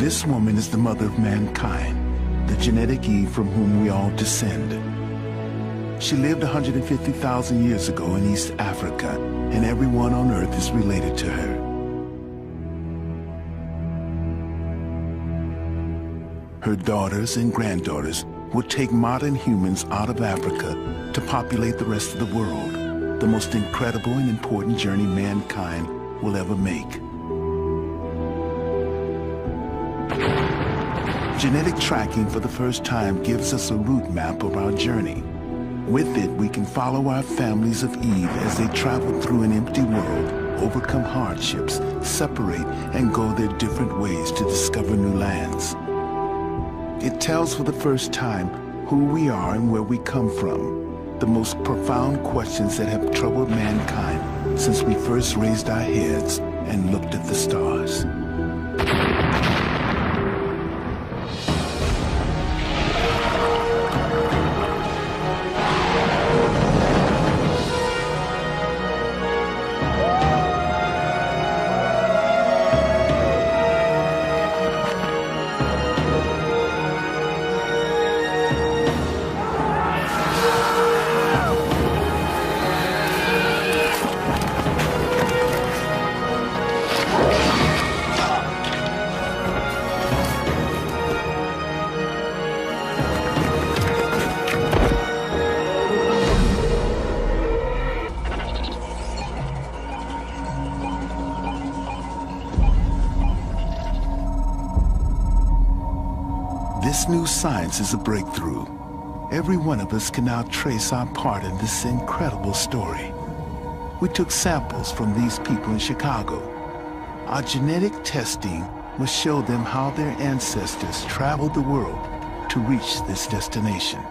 This woman is the mother of mankind, the genetic Eve from whom we all descend. She lived 150,000 years ago in East Africa, and everyone on Earth is related to her. Her daughters and granddaughters will take modern humans out of Africa to populate the rest of the world, the most incredible and important journey mankind will ever make. Genetic tracking for the first time gives us a route map of our journey. With it, we can follow our families of Eve as they travel through an empty world, overcome hardships, separate, and go their different ways to discover new lands. It tells for the first time who we are and where we come from, the most profound questions that have troubled mankind since we first raised our heads and looked at the stars. This new science is a breakthrough. Every one of us can now trace our part in this incredible story. We took samples from these people in Chicago. Our genetic testing will show them how their ancestors traveled the world to reach this destination.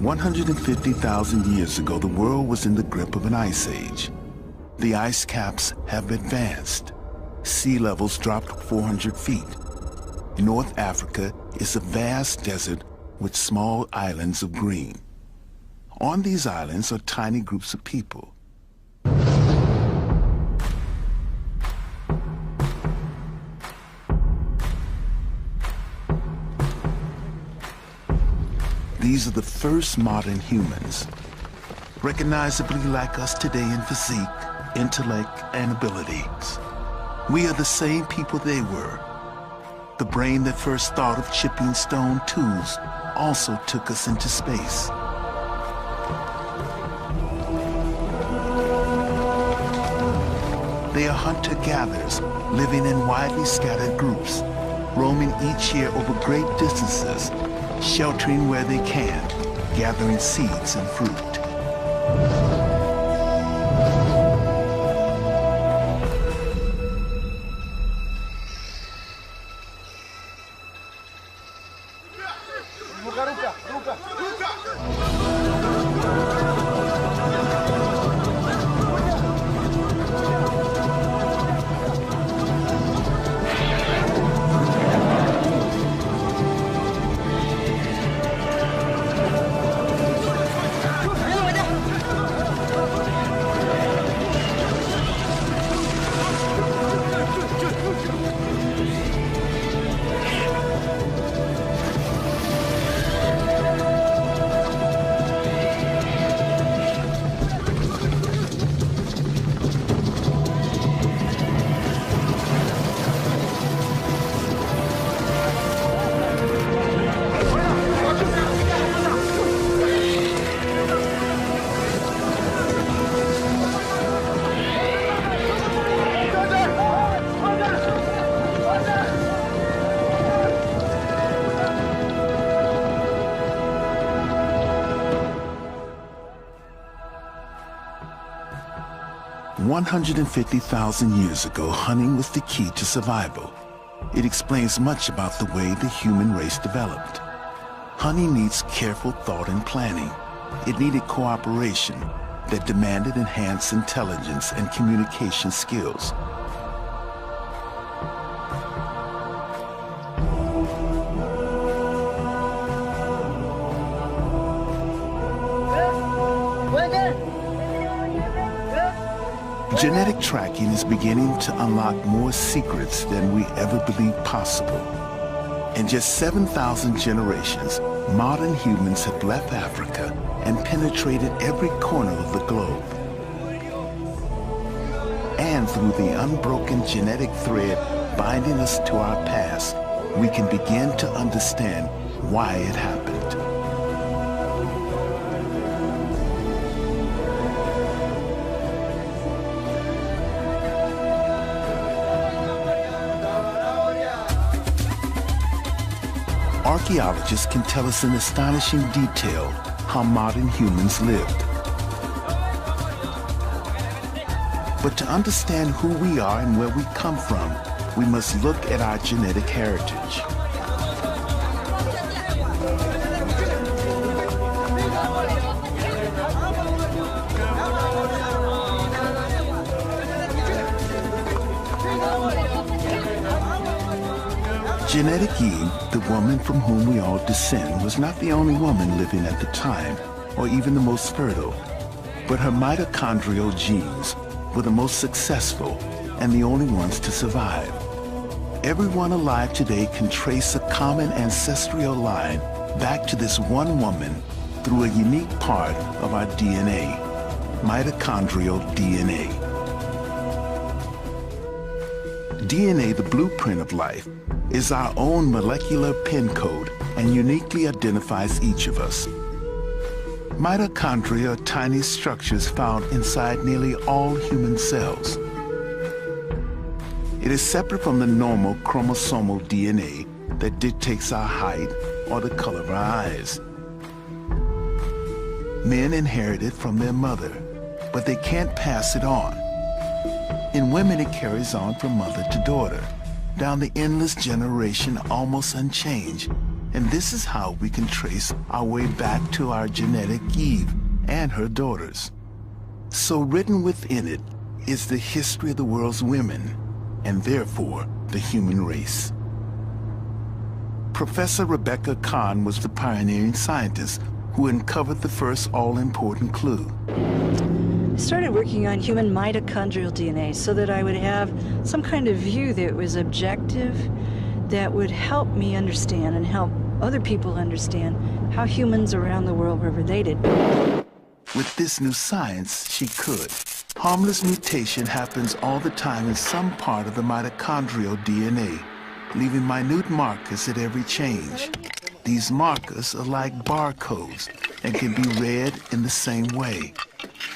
$150,000 years ago, the world was in the grip of an ice age. The ice caps have advanced. Sea levels dropped 400 feet. North Africa is a vast desert with small islands of green. On these islands are tiny groups of people. These are the first modern humans, recognizably like us today in physique, intellect, and abilities. We are the same people they were. The brain that first thought of chipping stone tools also took us into space. They are hunter-gatherers, living in widely scattered groups, roaming each year over great distances, sheltering where they can, gathering seeds and fruit. $150,000 years ago, hunting was the key to survival. It explains much about the way the human race developed. Hunting needs careful thought and planning. It needed cooperation, that demanded enhanced intelligence and communication skills. Genetic tracking is beginning to unlock more secrets than we ever believed possible. In just 7,000 generations, modern humans have left Africa and penetrated every corner of the globe. And through the unbroken genetic thread binding us to our past, we can begin to understand why it happened. Archaeologists can tell us in astonishing detail how modern humans lived. But to understand who we are and where we come from, we must look at our genetic heritage. Genetic Eve, the woman from whom we all descend, was not the only woman living at the time, or even the most fertile, but her mitochondrial genes were the most successful and the only ones to survive. Everyone alive today can trace a common ancestral line back to this one woman through a unique part of our DNA, mitochondrial DNA. DNA, the blueprint of life, is our own molecular pin code and uniquely identifies each of us. Mitochondria are tiny structures found inside nearly all human cells. It is separate from the normal chromosomal DNA that dictates our height or the color of our eyes. Men inherit it from their mother, but they can't pass it on. In women, it carries on from mother to daughter, down the endless generation almost unchanged. And this is how we can trace our way back to our genetic Eve and her daughters. So written within it is the history of the world's women, and therefore the human race. Professor Rebecca Kahn was the pioneering scientist who uncovered the first all-important clue. I started working on human mitochondrial DNA so that I would have some kind of view that was objective, that would help me understand and help other people understand how humans around the world were related. With this new science, she could. Harmless mutation happens all the time in some part of the mitochondrial DNA, leaving minute markers at every change. These markers are like barcodes and can be read in the same way.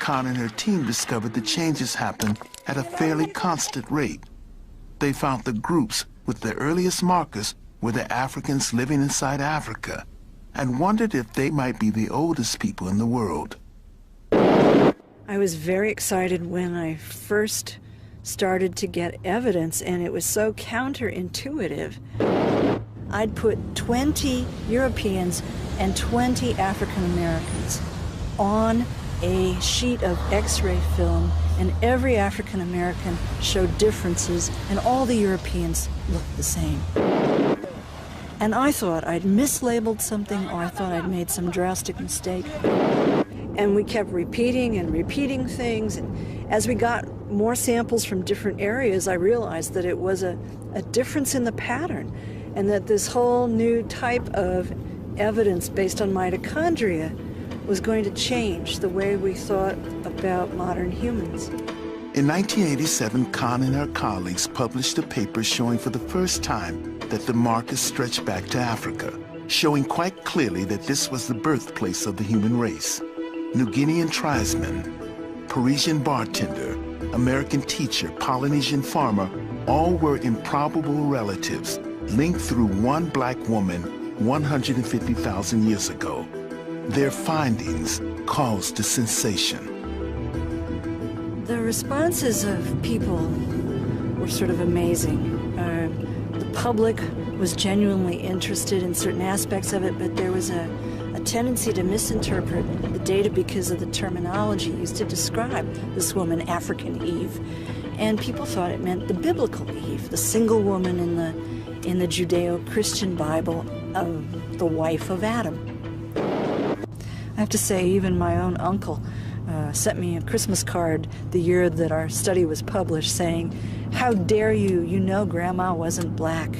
Kahn and her team discovered the changes happen at a fairly constant rate. They found the groups with the earliest markers were the Africans living inside Africa, and wondered if they might be the oldest people in the world. I was very excited when I first started to get evidence, and it was so counterintuitive. I'd put 20 Europeans and 20 African Americans on a sheet of X-ray film, and every African American showed differences, and all the Europeans looked the same. And I thought I'd mislabeled something, or I thought I'd made some drastic mistake. And we kept repeating and repeating things, and as we got more samples from different areas, I realized that it was a difference in the pattern, and that this whole new type of evidence based on mitochondria was going to change the way we thought about modern humans. In 1987, Kahn and her colleagues published a paper showing for the first time that the markers stretched back to Africa, showing quite clearly that this was the birthplace of the human race. New Guinean tribesman, Parisian bartender, American teacher, Polynesian farmer, all were improbable relatives linked through one black woman 150,000 years ago. Their findings caused a sensation. The responses of people were sort of amazing. The public was genuinely interested in certain aspects of it, but there was a tendency to misinterpret the data because of the terminology used to describe this woman, African Eve. And people thought it meant the biblical Eve, the single woman in the Judeo-Christian Bible of the wife of Adam. I have to say, even my own uncle sent me a Christmas card the year that our study was published saying, "How dare you, you know Grandma wasn't black."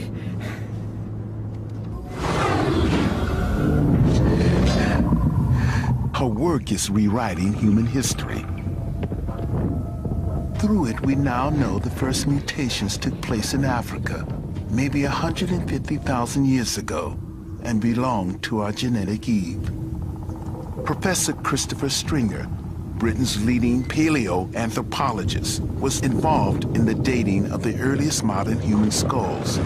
Her work is rewriting human history. Through it, we now know the first mutations took place in Africa, maybe 150,000 years ago, and belonged to our genetic Eve. Professor Christopher Stringer, Britain's leading paleoanthropologist, was involved in the dating of the earliest modern human skulls.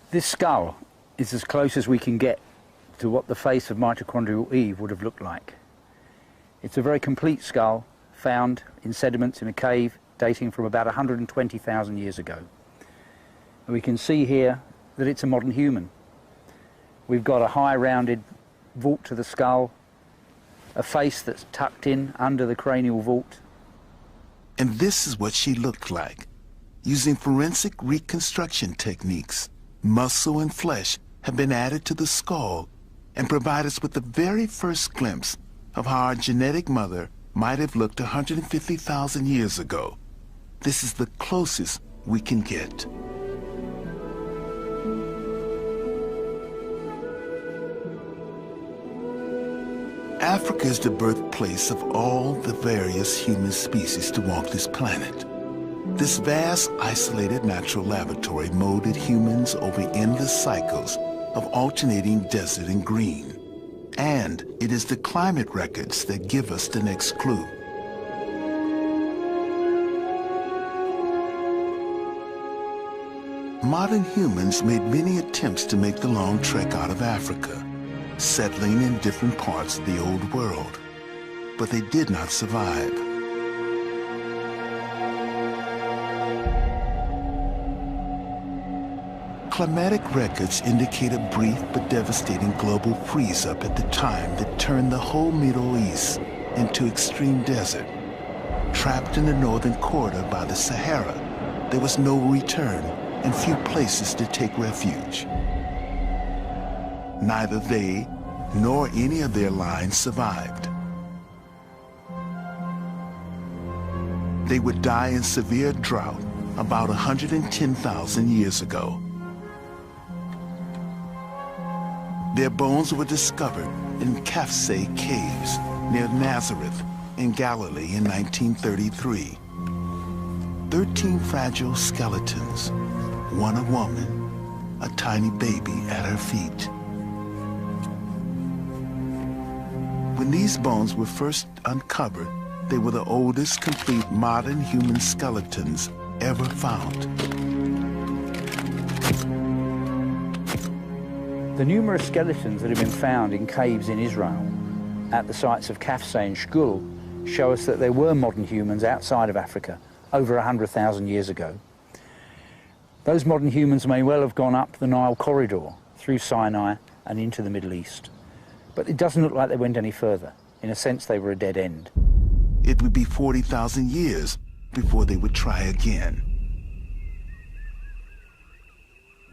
This skull is as close as we can get to what the face of mitochondrial Eve would have looked like. It's a very complete skull found in sediments in a cave dating from about 120,000 years ago. And we can see here that it's a modern human. We've got a high rounded vault to the skull, a face that's tucked in under the cranial vault. And this is what she looked like. Using forensic reconstruction techniques, muscle and flesh have been added to the skull and provide us with the very first glimpse of how our genetic mother might have looked 150,000 years ago. This is the closest we can get. Africa is the birthplace of all the various human species to walk this planet. This vast, isolated natural laboratory molded humans over endless cycles of alternating desert and green. And it is the climate records that give us the next clue. Modern humans made many attempts to make the long trek out of Africa, settling in different parts of the old world, but they did not survive. Climatic records indicate a brief but devastating global freeze-up at the time that turned the whole Middle East into extreme desert. Trapped in the northern corridor by the Sahara, there was no return and few places to take refuge. Neither they nor any of their lines survived. They would die in severe drought about 110,000 years ago. Their bones were discovered in Kafse caves near Nazareth in Galilee in 1933. 13 fragile skeletons, one a woman, a tiny baby at her feet. When these bones were first uncovered, they were the oldest complete modern human skeletons ever found. The numerous skeletons that have been found in caves in Israel at the sites of Kafse and Shkul show us that there were modern humans outside of Africa over 100,000 years ago. Those modern humans may well have gone up the Nile corridor through Sinai and into the Middle East. But it doesn't look like they went any further. In a sense, they were a dead end. It would be 40,000 years before they would try again.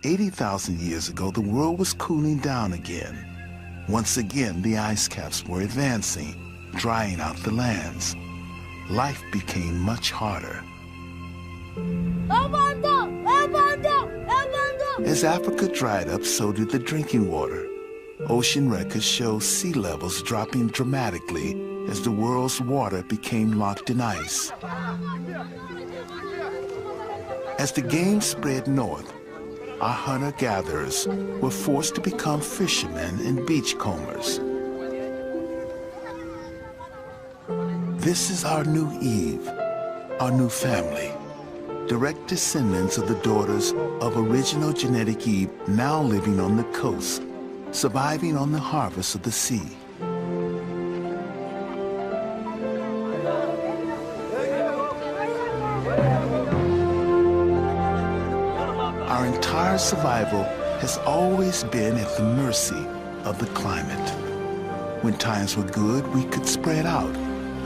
80,000 years ago, the world was cooling down again. Once again, the ice caps were advancing, drying out the lands. Life became much harder. As Africa dried up, so did the drinking water. Ocean records show sea levels dropping dramatically as the world's water became locked in ice. As the game spread north, our hunter-gatherers were forced to become fishermen and beachcombers. This is our new Eve, our new family, direct descendants of the daughters of original genetic Eve now living on the coast, surviving on the harvest of the sea. our survival has always been at the mercy of the climate. When times were good, we could spread out.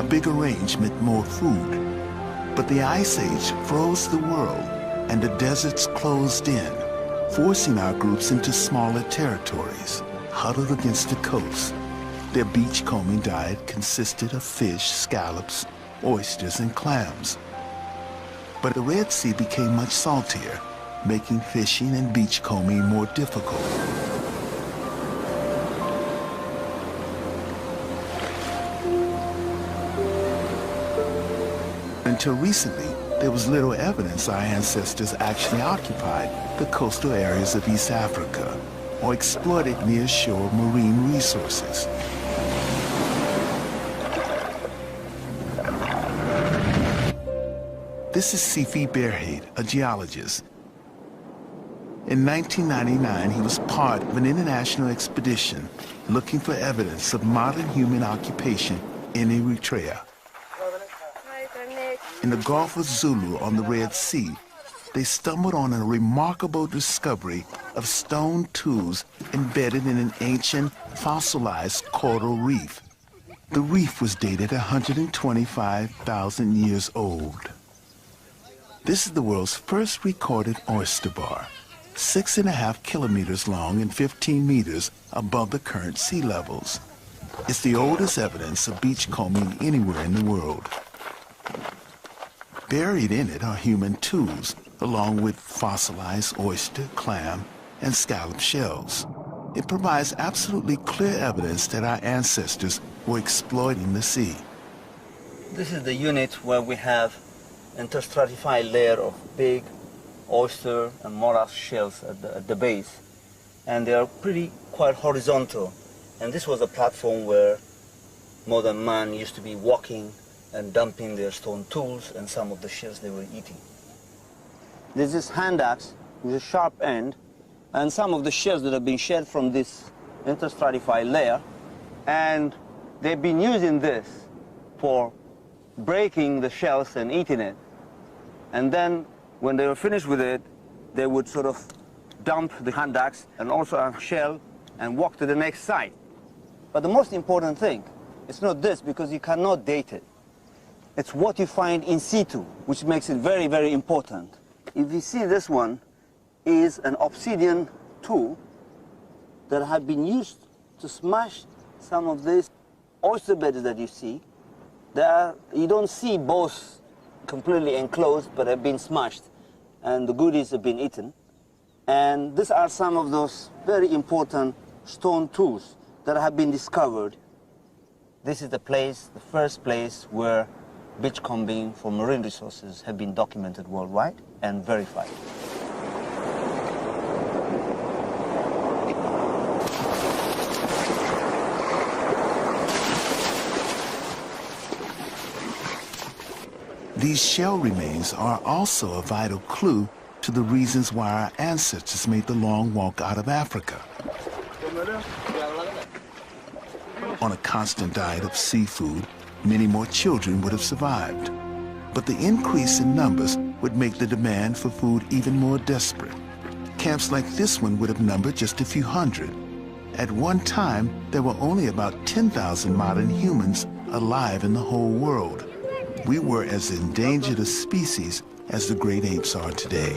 A bigger range meant more food. But the Ice Age froze the world, and the deserts closed in, forcing our groups into smaller territories, huddled against the coast. Their beachcombing diet consisted of fish, scallops, oysters, and clams. But the Red Sea became much saltier, making fishing and beachcombing more difficult. Until recently, there was little evidence our ancestors actually occupied the coastal areas of East Africa or exploited nearshore marine resources. This is Sifi Berhade, a geologist. In 1999, he was part of an international expedition looking for evidence of modern human occupation in Eritrea. In the Gulf of Zulu on the Red Sea, they stumbled on a remarkable discovery of stone tools embedded in an ancient fossilized coral reef. The reef was dated 125,000 years old. This is the world's first recorded oyster bar, 6.5 kilometers long and 15 meters above the current sea levels. It's the oldest evidence of beachcombing anywhere in the world. Buried in it are human tools, along with fossilized oyster, clam, and scallop shells. It provides absolutely clear evidence that our ancestors were exploiting the sea. This is the unit where we have interstratified layer of big oyster and morass shells at the base. And they are quite horizontal. And this was a platform where modern man used to be walking and dumping their stone tools and some of the shells they were eating. There's this hand axe with a sharp end, and some of the shells that have been shed from this interstratified layer, and they've been using this for breaking the shells and eating it. And then when they were finished with it, they would sort of dump the hand axe and also a shell and walk to the next site. But the most important thing, it's not this, because you cannot date it. It's what you find in situ, which makes it very, very important. If you see, this one is an obsidian tool that had been used to smash some of these oyster beds that you see. You don't see both completely enclosed, but have been smashed, and the goodies have been eaten. And these are some of those very important stone tools that have been discovered. This is the place, the first place where beachcombing for marine resources have been documented worldwide and verified. These shell remains are also a vital clue to the reasons why our ancestors made the long walk out of Africa. On a constant diet of seafood, many more children would have survived. But the increase in numbers would make the demand for food even more desperate. Camps like this one would have numbered just a few hundred. At one time, there were only about 10,000 modern humans alive in the whole world. We were as endangered a species as the great apes are today.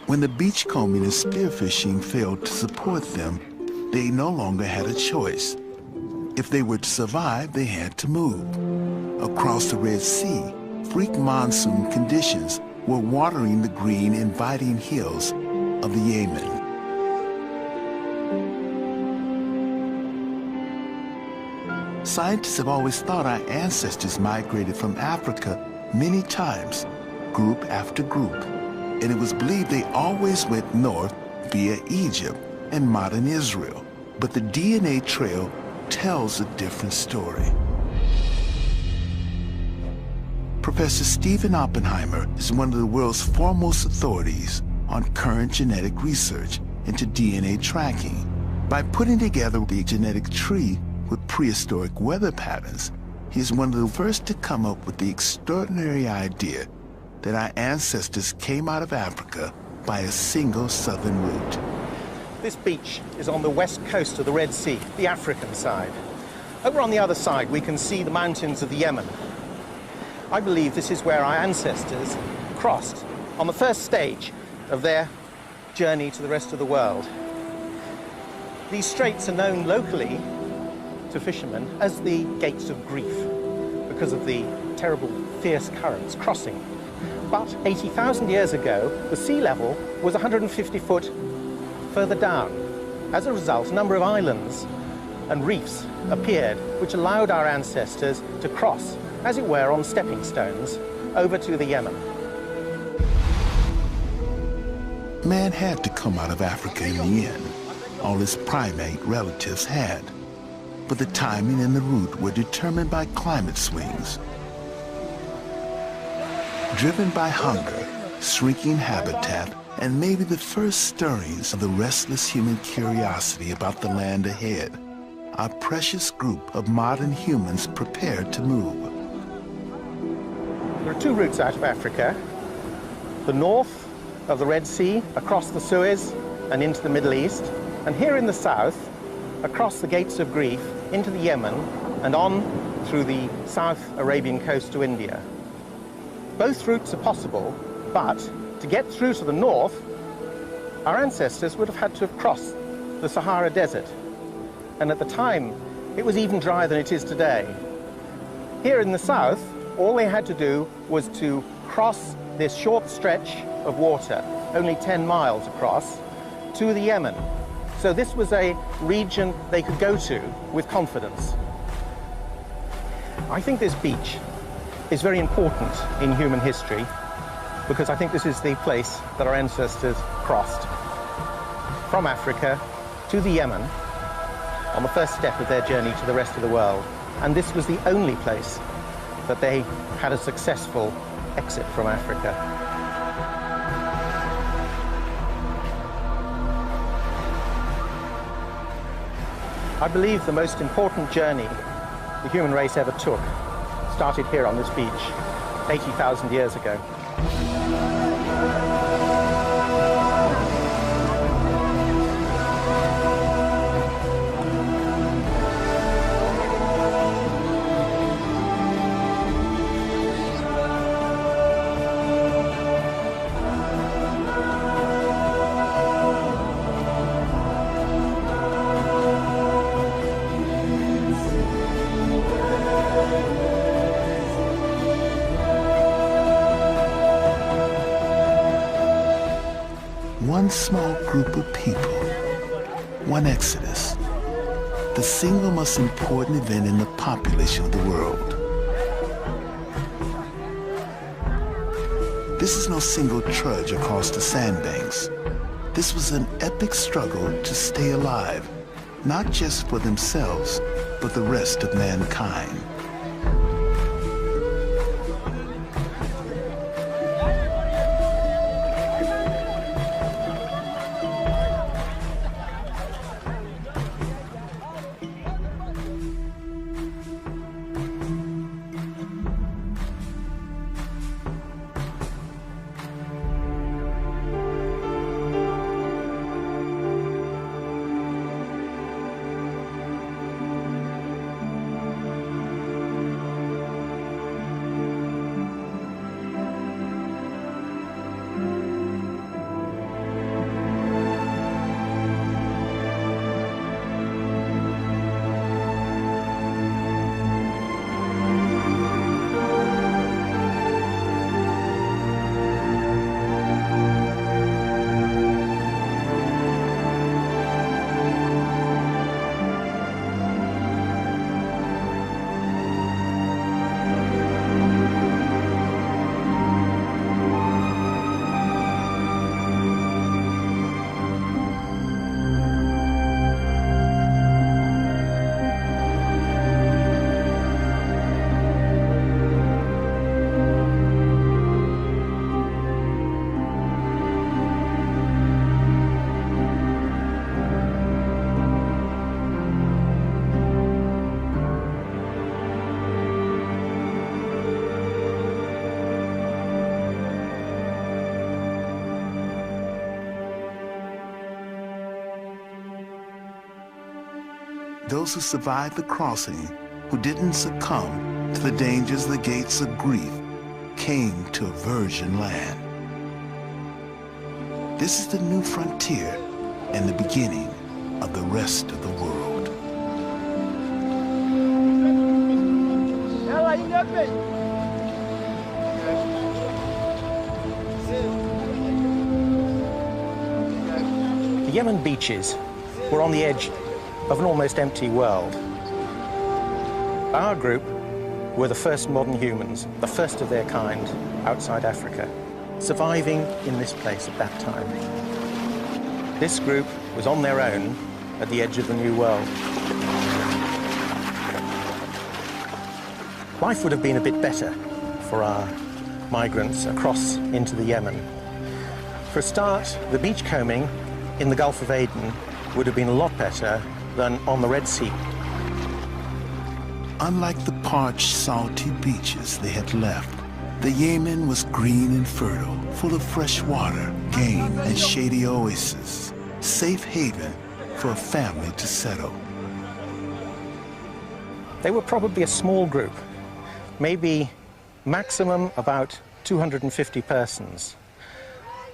When the beachcombing and spearfishing failed to support them, they no longer had a choice. If they were to survive, they had to move. Across the Red Sea, freak monsoon conditions were watering the green, inviting hills of the Yemen. Scientists have always thought our ancestors migrated from Africa many times, group after group, and it was believed they always went north via Egypt and modern Israel. But the DNA trail tells a different story. Professor Stephen Oppenheimer is one of the world's foremost authorities on current genetic research into DNA tracking. By putting together the genetic tree with prehistoric weather patterns, he is one of the first to come up with the extraordinary idea that our ancestors came out of Africa by a single southern route. This beach is on the west coast of the Red Sea, the African side. Over on the other side, we can see the mountains of the Yemen. I believe this is where our ancestors crossed on the first stage of their journey to the rest of the world. These straits are known locally to fishermen as the Gates of Grief because of the terrible, fierce currents crossing. But 80,000 years ago, the sea level was 150 foot further down. As a result, a number of islands and reefs appeared, which allowed our ancestors to cross, as it were, on stepping stones, over to the Yemen. Man had to come out of Africa in the end. All his primate relatives had. But the timing and the route were determined by climate swings. Driven by hunger, shrinking habitat, and maybe the first stirrings of the restless human curiosity about the land ahead, our precious group of modern humans prepared to move. There are two routes out of Africa. The north of the Red Sea, across the Suez and into the Middle East, and here in the south, across the Gates of Grief, into the Yemen, and on through the South Arabian coast to India. Both routes are possible, but to get through to the north, our ancestors would have had to have crossed the Sahara Desert. And at the time, it was even drier than it is today. Here in the south, all they had to do was to cross this short stretch of water, only 10 miles across, to the Yemen. So this was a region they could go to with confidence. I think this beach is very important in human history because I think this is the place that our ancestors crossed from Africa to the Yemen on the first step of their journey to the rest of the world. And this was the only place that they had a successful exit from Africa. I believe the most important journey the human race ever took started here on this beach 80,000 years ago. One small group of people, one exodus, the single most important event in the population of the world. This is no single trudge across the sandbanks. This was an epic struggle to stay alive, not just for themselves, but the rest of mankind. those who survived the crossing, who didn't succumb to the dangers the gates of grief, came to a virgin land. This is the new frontier and the beginning of the rest of the world. The Yemen beaches were on the edge of an almost empty world. Our group were the first modern humans, the first of their kind outside Africa, surviving in this place at that time. This group was on their own at the edge of the new world. Life would have been a bit better for our migrants across into the Yemen. For a start, the beachcombing in the Gulf of Aden would have been a lot better than on the Red Sea. Unlike the parched, salty beaches they had left, the Yemen was green and fertile, full of fresh water, game, and shady oases, safe haven for a family to settle. They were probably a small group, maybe maximum about 250 persons.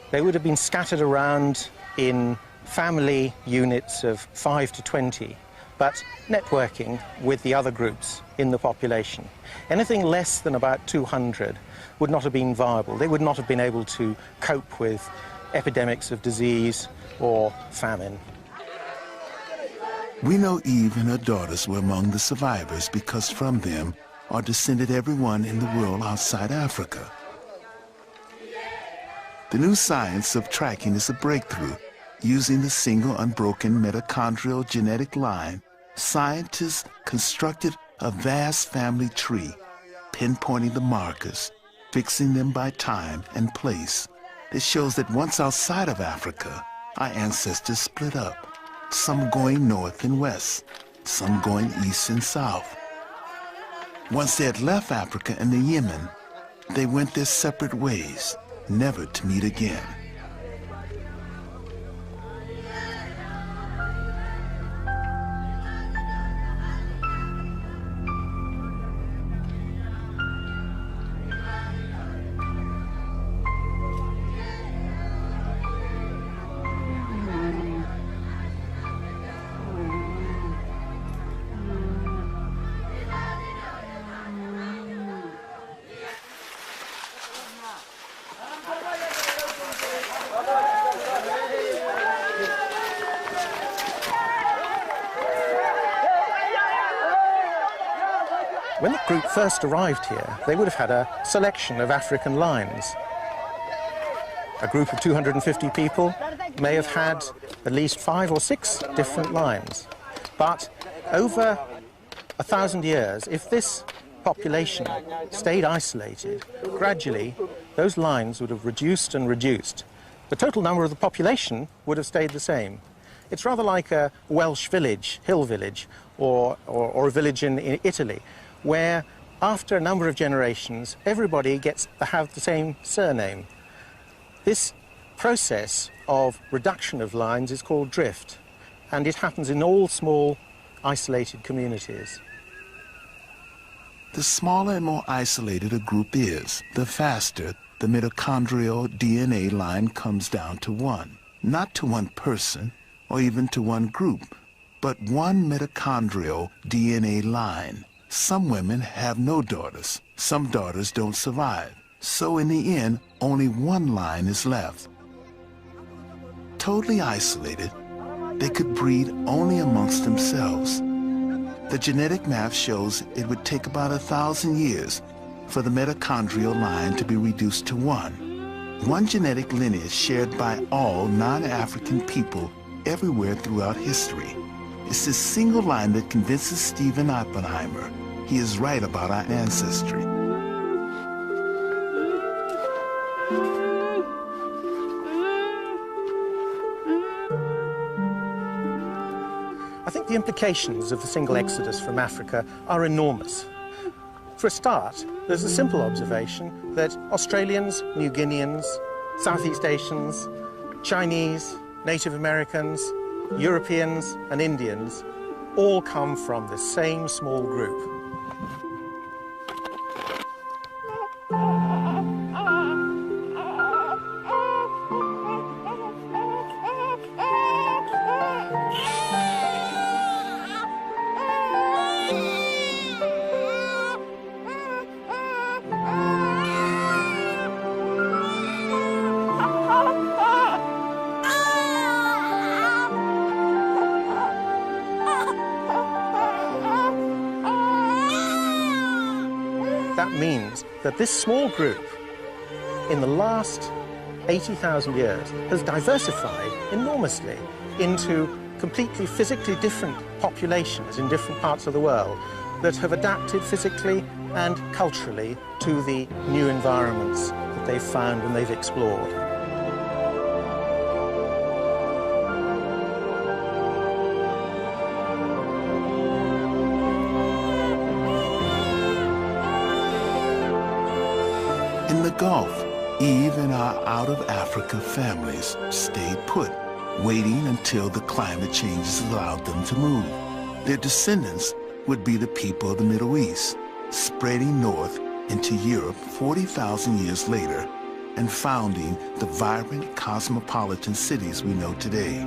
They would have been scattered around in family units of 5 to 20, but networking with the other groups in the population. Anything less than about 200 would not have been viable. They would not have been able to cope with epidemics of disease or famine. We know Eve and her daughters were among the survivors because from them are descended everyone in the world outside Africa. The new science of tracking is a breakthrough. Using the single unbroken mitochondrial genetic line, scientists constructed a vast family tree, pinpointing the markers, fixing them by time and place. It shows that once outside of Africa, our ancestors split up, some going north and west, some going east and south. Once they had left Africa and the Yemen, they went their separate ways, never to meet again. When the group first arrived here, they would have had a selection of African lines. A group of 250 people may have had at least 5 or 6 different lines. But over 1,000 years, if this population stayed isolated, gradually those lines would have reduced and reduced. The total number of the population would have stayed the same. It's rather like a Welsh village, hill village, or a village in Italy, where after a number of generations, everybody gets to have the same surname. This process of reduction of lines is called drift, and it happens in all small, isolated communities. The smaller and more isolated a group is, the faster the mitochondrial DNA line comes down to one. Not to one person, or even to one group, but one mitochondrial DNA line. Some women have no daughters. Some daughters don't survive. So in the end, only one line is left. Totally isolated, they could breed only amongst themselves. The genetic math shows it would take about 1,000 years for the mitochondrial line to be reduced to one. One genetic lineage shared by all non-African people everywhere throughout history. It's this single line that convinces Stephen Oppenheimer he is right about our ancestry. I think the implications of the single exodus from Africa are enormous. For a start, there's a simple observation that Australians, New Guineans, Southeast Asians, Chinese, Native Americans, Europeans and Indians all come from the same small group. That means that this small group, in the last 80,000 years, has diversified enormously into completely physically different populations in different parts of the world that have adapted physically and culturally to the new environments that they've found and they've explored. In the Gulf, Eve and our out-of-Africa families stayed put, waiting until the climate changes allowed them to move. Their descendants would be the people of the Middle East, spreading north into Europe 40,000 years later and founding the vibrant cosmopolitan cities we know today.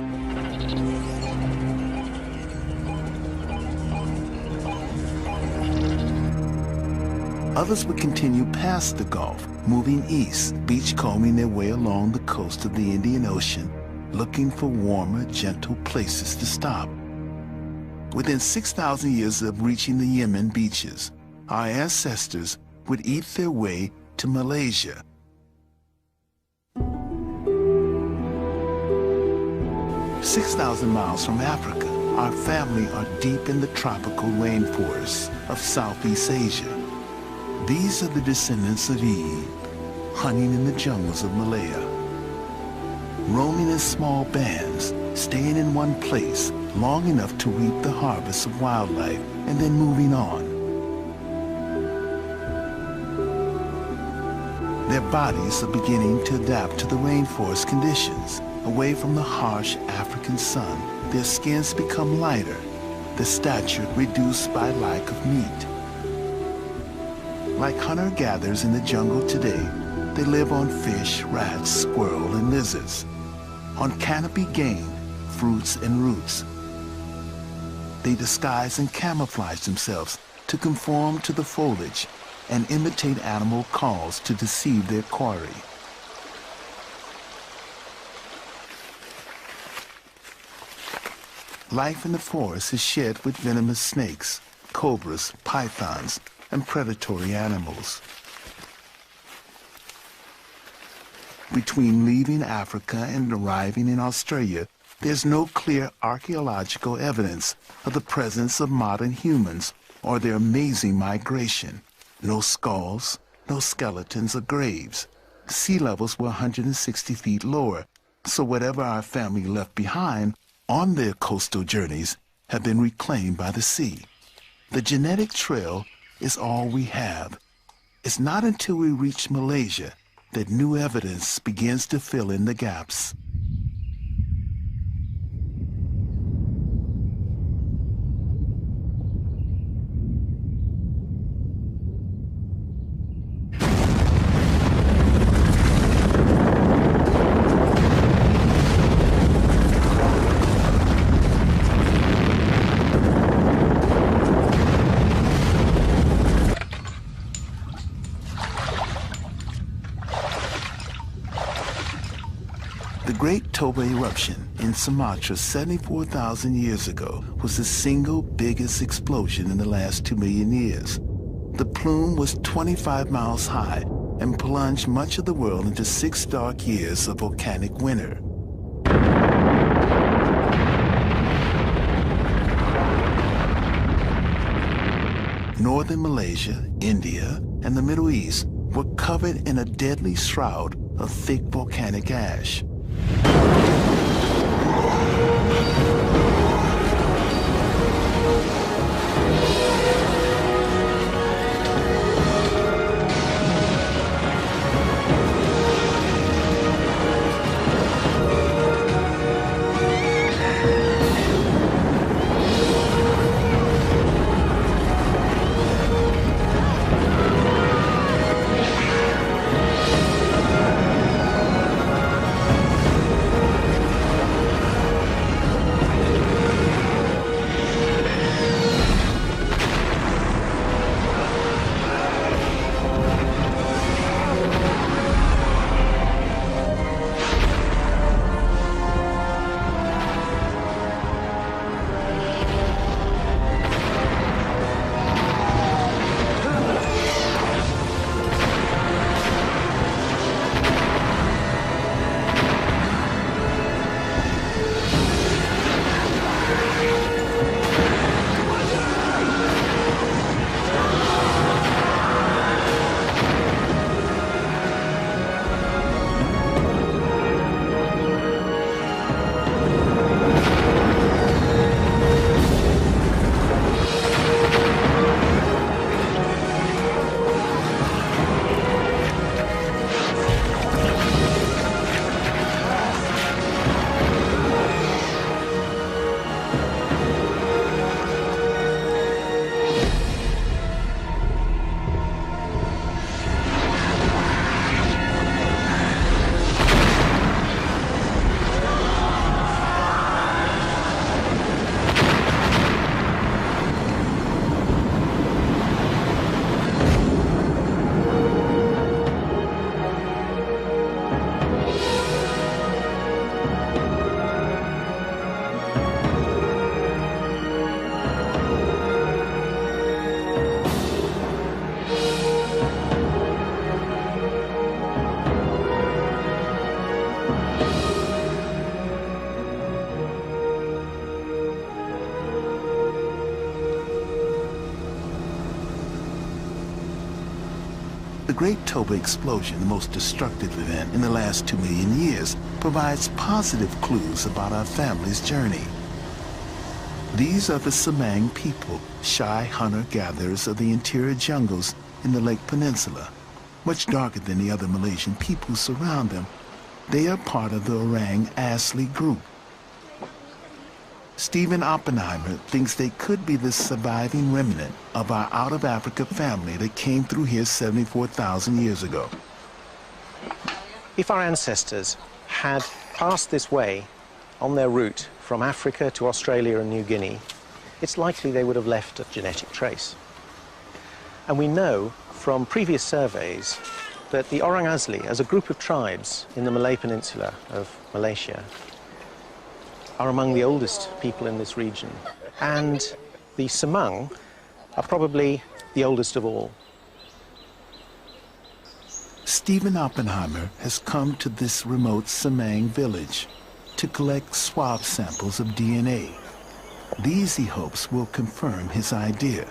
Others would continue past the Gulf, moving east, beachcombing their way along the coast of the Indian Ocean, looking for warmer, gentle places to stop. Within 6,000 years of reaching the Yemen beaches, our ancestors would eat their way to Malaysia. "6,000 miles from Africa, our family are deep in the tropical rainforests of Southeast Asia. These are the descendants of Eve, hunting in the jungles of Malaya. Roaming in small bands, staying in one place long enough to reap the harvest of wildlife and then moving on. Their bodies are beginning to adapt to the rainforest conditions. Away from the harsh African sun, their skins become lighter, their stature reduced by lack of meat. Like hunter-gatherers in the jungle today, they live on fish, rats, squirrel, and lizards, on canopy game, fruits, and roots. They disguise and camouflage themselves to conform to the foliage and imitate animal calls to deceive their quarry. Life in the forest is shed with venomous snakes, cobras, pythons, and predatory animals. Between leaving Africa and arriving in Australia, there's no clear archaeological evidence of the presence of modern humans or their amazing migration. No skulls, no skeletons or graves. Sea levels were 160 feet lower, so whatever our family left behind on their coastal journeys have been reclaimed by the sea. The genetic trail is all we have. It's not until we reach Malaysia that new evidence begins to fill in the gaps. The Great Toba eruption in Sumatra 74,000 years ago was the single biggest explosion in the last 2 million years. The plume was 25 miles high and plunged much of the world into 6 dark years of volcanic winter. Northern Malaysia, India, and the Middle East were covered in a deadly shroud of thick volcanic ash. Great Toba Explosion, the most destructive event in the last 2 million years, provides positive clues about our family's journey. These are the Semang people, shy hunter-gatherers of the interior jungles in the Lake Peninsula. Much darker than the other Malaysian people who surround them, they are part of the Orang Asli group. Stephen Oppenheimer thinks they could be the surviving remnant of our out-of-Africa family that came through here 74,000 years ago. If our ancestors had passed this way on their route from Africa to Australia and New Guinea, it's likely they would have left a genetic trace. And we know from previous surveys that the Orang Asli, as a group of tribes in the Malay Peninsula of Malaysia, are among the oldest people in this region. And the Semang are probably the oldest of all. Stephen Oppenheimer has come to this remote Semang village to collect swab samples of DNA. These, he hopes, will confirm his idea.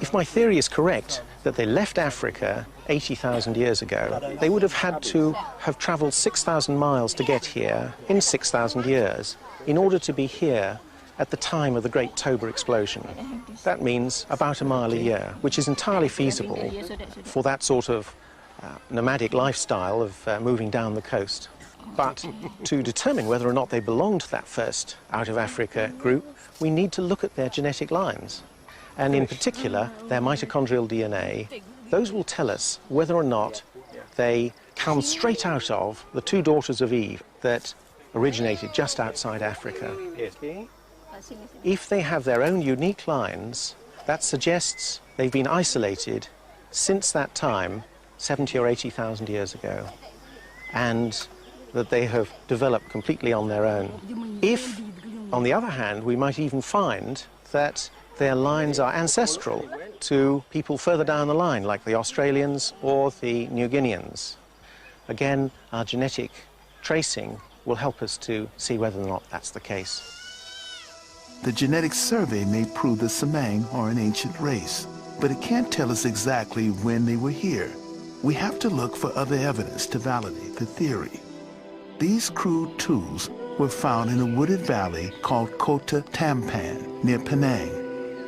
If my theory is correct, that they left Africa 80,000 years ago, they would have had to have traveled 6,000 miles to get here in 6,000 years in order to be here at the time of the Great Toba Explosion. That means about a mile a year, which is entirely feasible for that sort of nomadic lifestyle of moving down the coast. But to determine whether or not they belong to that first out-of-Africa group, we need to look at their genetic lines. And in particular, their mitochondrial DNA. Those will tell us whether or not they come straight out of the two daughters of Eve that originated just outside Africa. If they have their own unique lines, that suggests they've been isolated since that time, 70 or 80,000 years ago, and that they have developed completely on their own. If, on the other hand, we might even find that their lines are ancestral to people further down the line, like the Australians or the New Guineans. Again, our genetic tracing will help us to see whether or not that's the case. The genetic survey may prove the Semang are an ancient race, but it can't tell us exactly when they were here. We have to look for other evidence to validate the theory. These crude tools were found in a wooded valley called Kota Tampan, near Penang.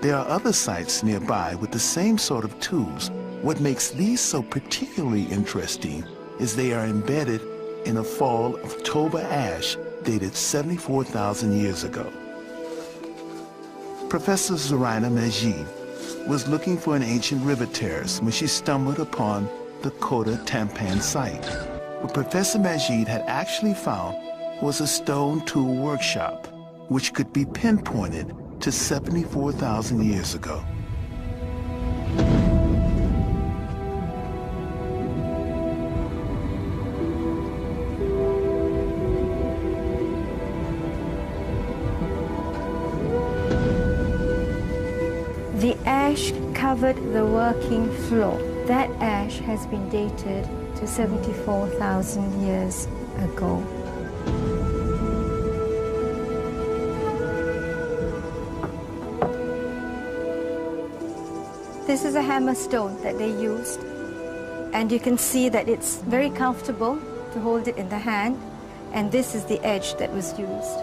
There are other sites nearby with the same sort of tools. What makes these so particularly interesting is they are embedded in a fall of Toba ash dated 74,000 years ago. Professor Zoraina Majid was looking for an ancient river terrace when she stumbled upon the Kota Tampan site. What Professor Majid had actually found was a stone tool workshop, which could be pinpointed to 74,000 years ago. The ash covered the working floor. That ash has been dated to 74,000 years ago. This is a hammer stone that they used, and you can see that it's very comfortable to hold it in the hand, and this is the edge that was used.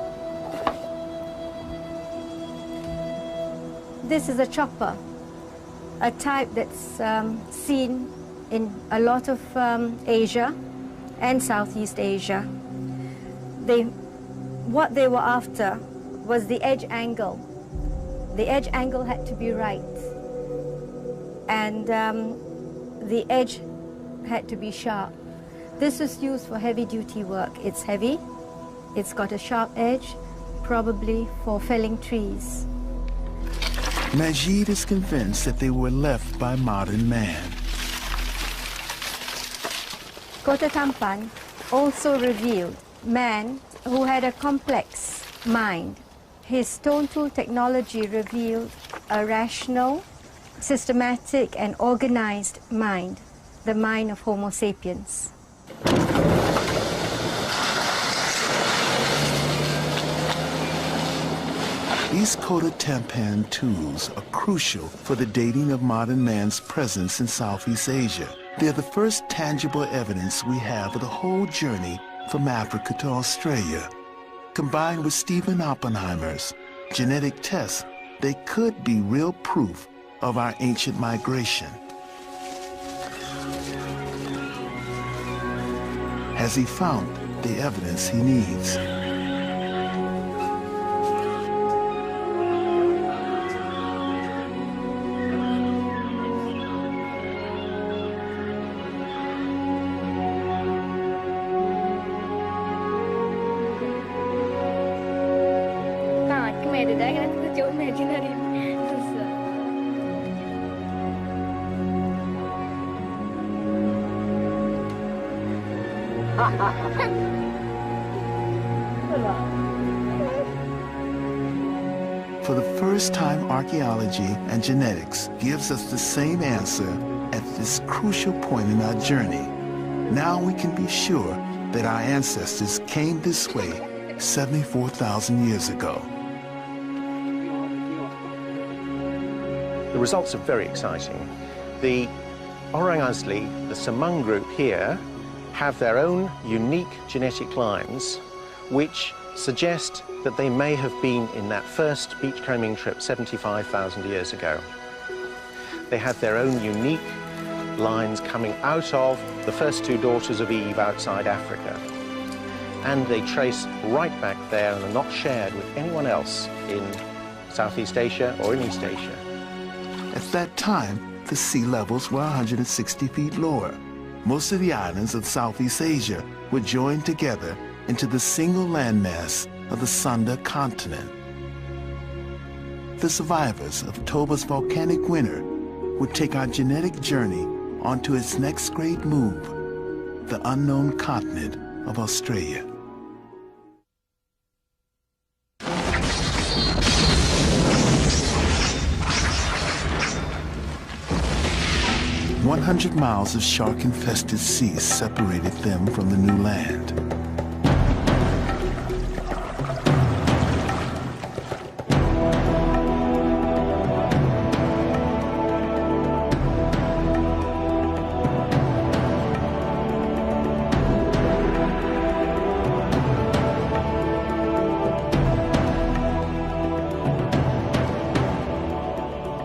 This is a chopper, a type that's seen in a lot of Asia and Southeast Asia. What they were after was the edge angle. The edge angle had to be right, and the edge had to be sharp. This was used for heavy-duty work. It's heavy, it's got a sharp edge, probably for felling trees. Majid is convinced that they were left by modern man. Kota Tampan also revealed man who had a complex mind. His stone tool technology revealed a rational, systematic and organized mind, the mind of Homo sapiens. These coated tampan tools are crucial for the dating of modern man's presence in Southeast Asia. They're the first tangible evidence we have of the whole journey from Africa to Australia. Combined with Stephen Oppenheimer's genetic tests, they could be real proof of our ancient migration. Has he found the evidence he needs? For the first time, archaeology and genetics gives us the same answer at this crucial point in our journey. Now we can be sure that our ancestors came this way 74,000 years ago. The results are very exciting. The Orang Asli, the Semang group here, have their own unique genetic lines which suggest that they may have been in that first beachcombing trip 75,000 years ago. They have their own unique lines coming out of the first two daughters of Eve outside Africa. And they trace right back there and are not shared with anyone else in Southeast Asia or in East Asia. At that time, the sea levels were 160 feet lower. Most of the islands of Southeast Asia were joined together into the single landmass of the Sunda continent. The survivors of Toba's volcanic winter would take our genetic journey onto its next great move, the unknown continent of Australia. "100 miles of shark-infested sea separated them from the new land.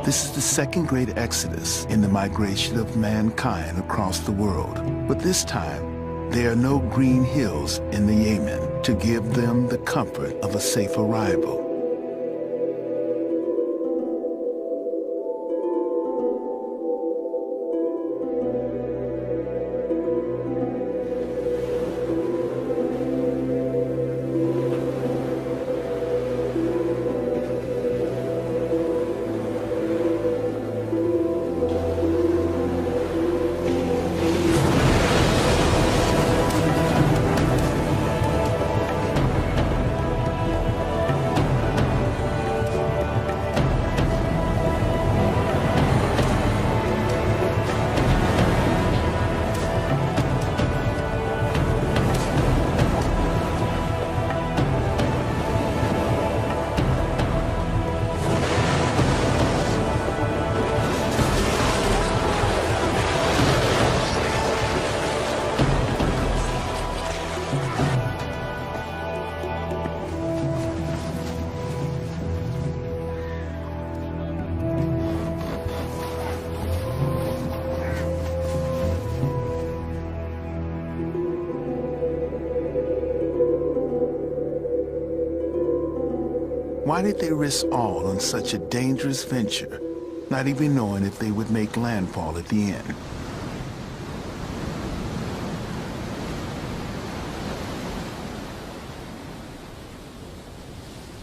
This is the second great exodus in the migration of mankind across the world. But this time, there are no green hills in the Yemen to give them the comfort of a safe arrival. Why did they risk all on such a dangerous venture, not even knowing if they would make landfall at the end?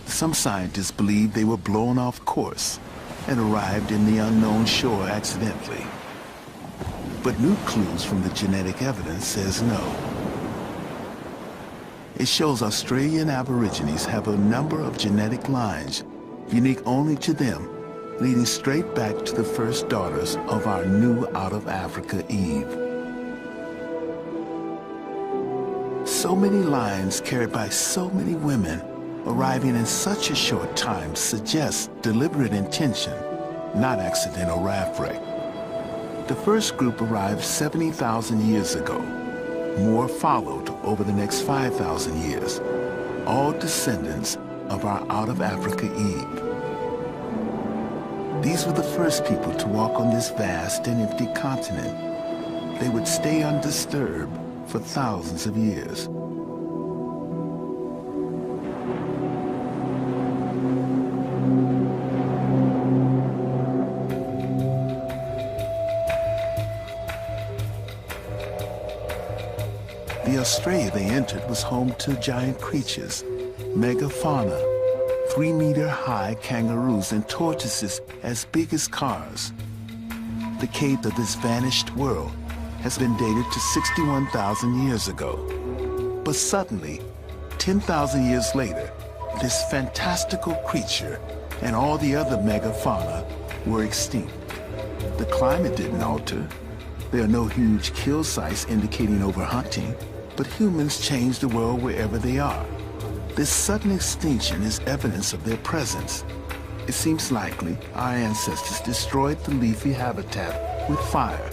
Some scientists believe they were blown off course and arrived in the unknown shore accidentally. But new clues from the genetic evidence says no. It shows Australian Aborigines have a number of genetic lines, unique only to them, leading straight back to the first daughters of our new out-of-Africa Eve. So many lines carried by so many women, arriving in such a short time suggests deliberate intention, not accidental raft wreck. The first group arrived 70,000 years ago. More followed over the next 5,000 years, all descendants of our out-of-Africa Eve. These were the first people to walk on this vast and empty continent. They would stay undisturbed for thousands of years. The Australia they entered was home to giant creatures, megafauna, 3-meter-high kangaroos and tortoises as big as cars. The cave of this vanished world has been dated to 61,000 years ago. But suddenly, 10,000 years later, this fantastical creature and all the other megafauna were extinct. The climate didn't alter. There are no huge kill sites indicating overhunting, but humans change the world wherever they are. This sudden extinction is evidence of their presence. It seems likely our ancestors destroyed the leafy habitat with fire,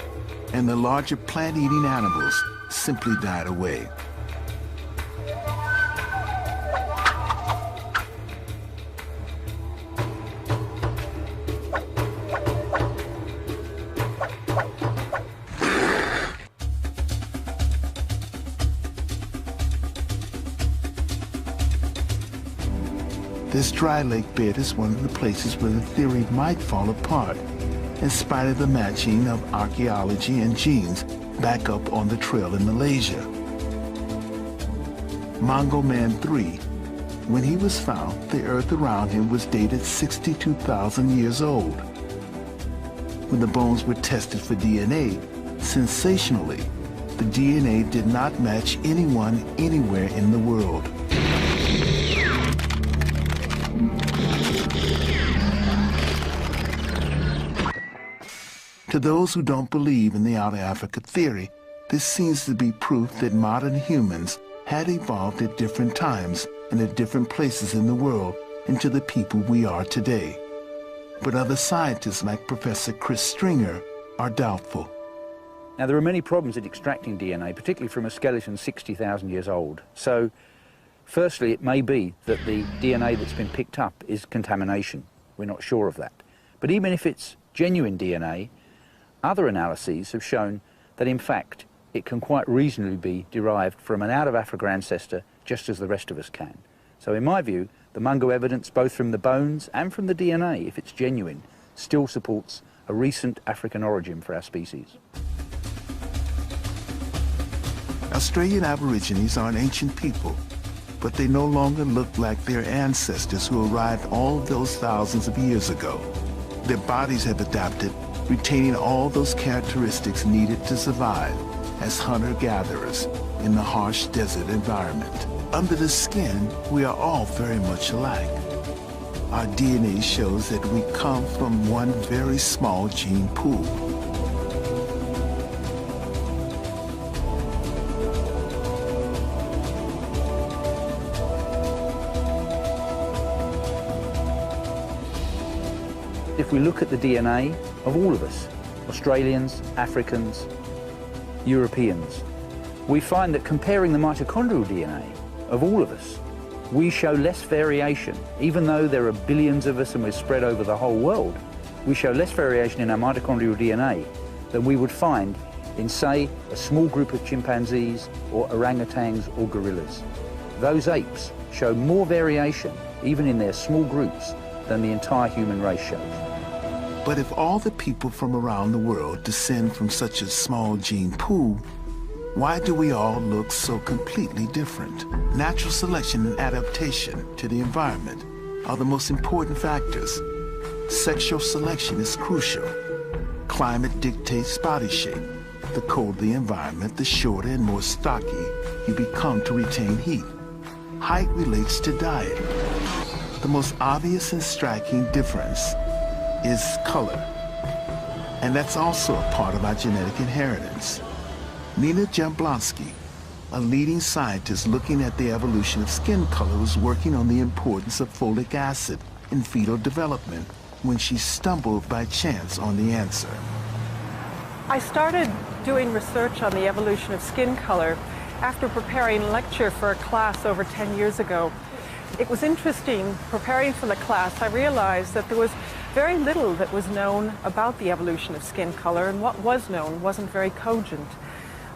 and the larger plant-eating animals simply died away. This dry lake bed is one of the places where the theory might fall apart, in spite of the matching of archaeology and genes back up on the trail in Malaysia. Mongo Man 3, when he was found, the earth around him was dated 62,000 years old. When the bones were tested for DNA, sensationally, the DNA did not match anyone anywhere in the world. To those who don't believe in the out-of-Africa theory, this seems to be proof that modern humans had evolved at different times and at different places in the world into the people we are today. But other scientists like Professor Chris Stringer are doubtful. Now, there are many problems in extracting DNA, particularly from a skeleton 60,000 years old. So, firstly, it may be that the DNA that's been picked up is contamination. We're not sure of that. But even if it's genuine DNA, other analyses have shown that, in fact, it can quite reasonably be derived from an out-of-Africa ancestor, just as the rest of us can. So, in my view, the Mungo evidence, both from the bones and from the DNA, if it's genuine, still supports a recent African origin for our species. Australian Aborigines are an ancient people, but they no longer look like their ancestors who arrived all those thousands of years ago. Their bodies have adapted, retaining all those characteristics needed to survive as hunter-gatherers in the harsh desert environment. Under the skin, we are all very much alike. Our DNA shows that we come from one very small gene pool. If we look at the DNA of all of us, Australians, Africans, Europeans, we find that comparing the mitochondrial DNA of all of us, we show less variation. Even though there are billions of us and we're spread over the whole world, we show less variation in our mitochondrial DNA than we would find in, say, a small group of chimpanzees or orangutans or gorillas. Those apes show more variation, even in their small groups, than the entire human race shows. But if all the people from around the world descend from such a small gene pool, why do we all look so completely different? Natural selection and adaptation to the environment are the most important factors. Sexual selection is crucial. Climate dictates body shape. The colder the environment, the shorter and more stocky you become to retain heat. Height relates to diet. The most obvious and striking difference is color. And that's also a part of our genetic inheritance. Nina Jablonski, a leading scientist looking at the evolution of skin color was working on the importance of folic acid in fetal development when she stumbled by chance on the answer. I started doing research on the evolution of skin color after preparing a lecture for a class over 10 years ago. It was interesting, preparing for the class, I realized that there was very little that was known about the evolution of skin color, and what was known wasn't very cogent.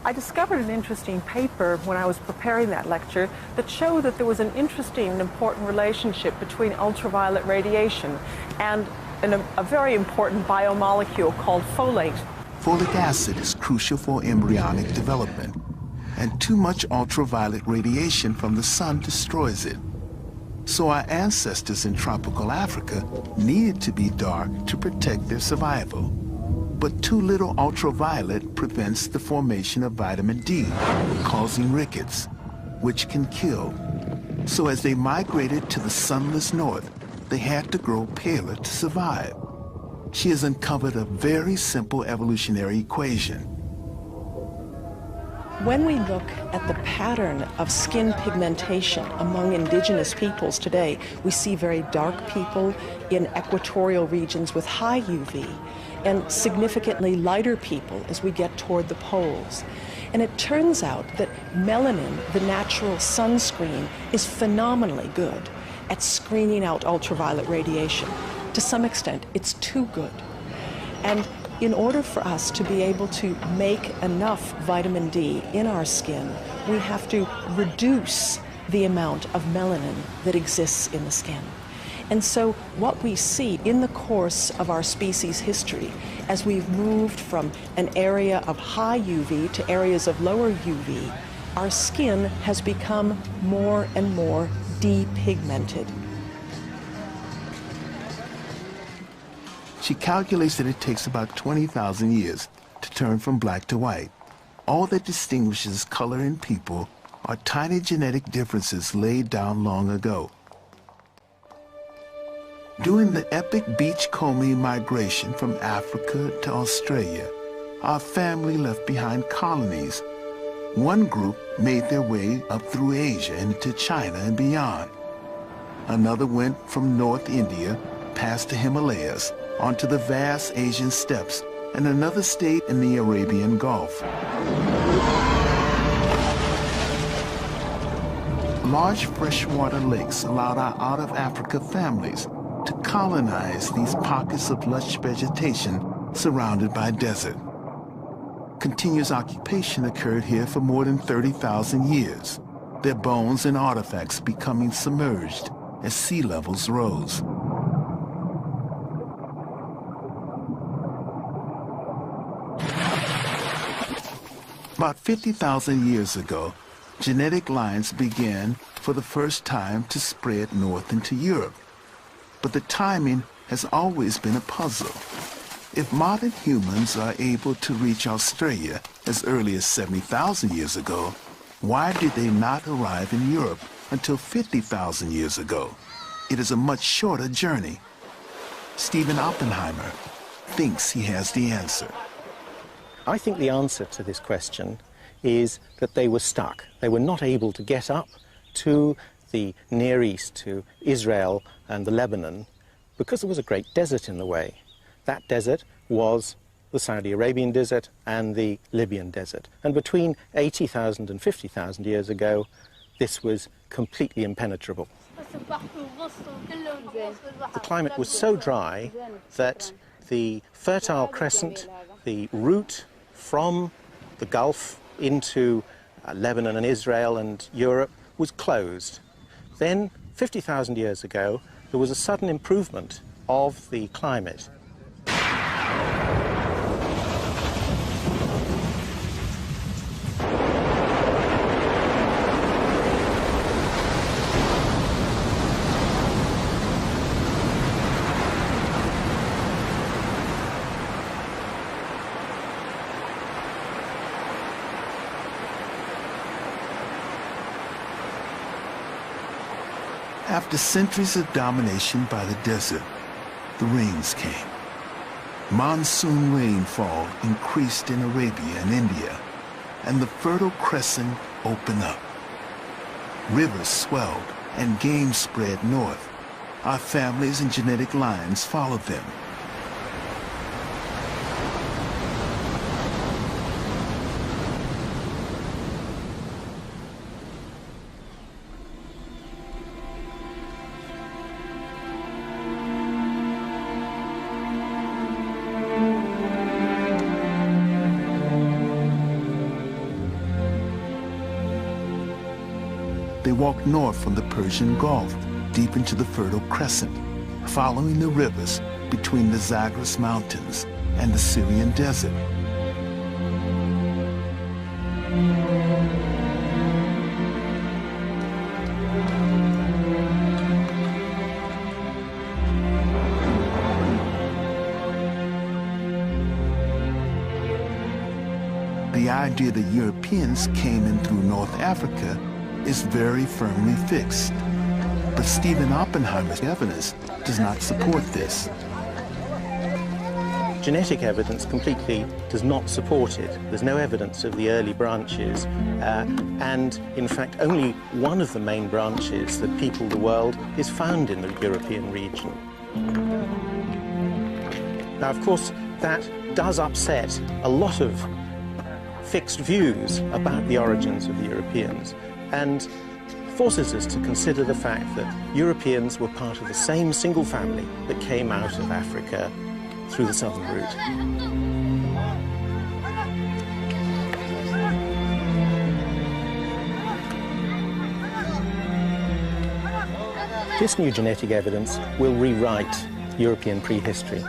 I discovered an interesting paper when I was preparing that lecture that showed that there was an interesting and important relationship between ultraviolet radiation and a very important biomolecule called folate. Folic acid is crucial for embryonic development, and too much ultraviolet radiation from the sun destroys it. So our ancestors in tropical Africa needed to be dark to protect their survival. But too little ultraviolet prevents the formation of vitamin D, causing rickets, which can kill. So as they migrated to the sunless north, they had to grow paler to survive. She has uncovered a very simple evolutionary equation. When we look at the pattern of skin pigmentation among indigenous peoples today, we see very dark people in equatorial regions with high UV and significantly lighter people as we get toward the poles. And it turns out that melanin, the natural sunscreen, is phenomenally good at screening out ultraviolet radiation. To some extent, it's too good. And in order for us to be able to make enough vitamin D in our skin, we have to reduce the amount of melanin that exists in the skin. And so what we see in the course of our species history, as we've moved from an area of high UV to areas of lower UV, our skin has become more and more depigmented. She calculates that it takes about 20,000 years to turn from black to white. All that distinguishes color in people are tiny genetic differences laid down long ago. During the epic beachcombing migration from Africa to Australia, our family left behind colonies. One group made their way up through Asia into China and beyond. Another went from North India past the Himalayas onto the vast Asian steppes, and another stayed in the Arabian Gulf. Large freshwater lakes allowed our out-of-Africa families to colonize these pockets of lush vegetation surrounded by desert. Continuous occupation occurred here for more than 30,000 years, their bones and artifacts becoming submerged as sea levels rose. About 50,000 years ago, genetic lines began for the first time to spread north into Europe. But the timing has always been a puzzle. If modern humans are able to reach Australia as early as 70,000 years ago, why did they not arrive in Europe until 50,000 years ago? It is a much shorter journey. Stephen Oppenheimer thinks he has the answer. I think the answer to this question is that they were stuck. They were not able to get up to the Near East, to Israel and the Lebanon, because there was a great desert in the way. That desert was the Saudi Arabian desert and the Libyan desert. And between 80,000 and 50,000 years ago, this was completely impenetrable. The climate was so dry that the Fertile Crescent, the route from the Gulf into Lebanon and Israel and Europe, was closed. Then, 50,000 years ago, there was a sudden improvement of the climate. After centuries of domination by the desert, the rains came. Monsoon rainfall increased in Arabia and India. and the Fertile Crescent opened up. Rivers swelled and game spread north. Our families and genetic lines followed them. They walked north from the Persian Gulf, deep into the Fertile Crescent, following the rivers between the Zagros Mountains and the Syrian desert. The idea that Europeans came in through North Africa is very firmly fixed. But Stephen Oppenheimer's evidence does not support this. Genetic evidence completely does not support it. There's no evidence of the early branches, and in fact only one of the main branches that people the world is found in the European region. Now, of course, that does upset a lot of fixed views about the origins of the Europeans, and forces us to consider the fact that Europeans were part of the same single family that came out of Africa through the southern route. This new genetic evidence will rewrite European prehistory.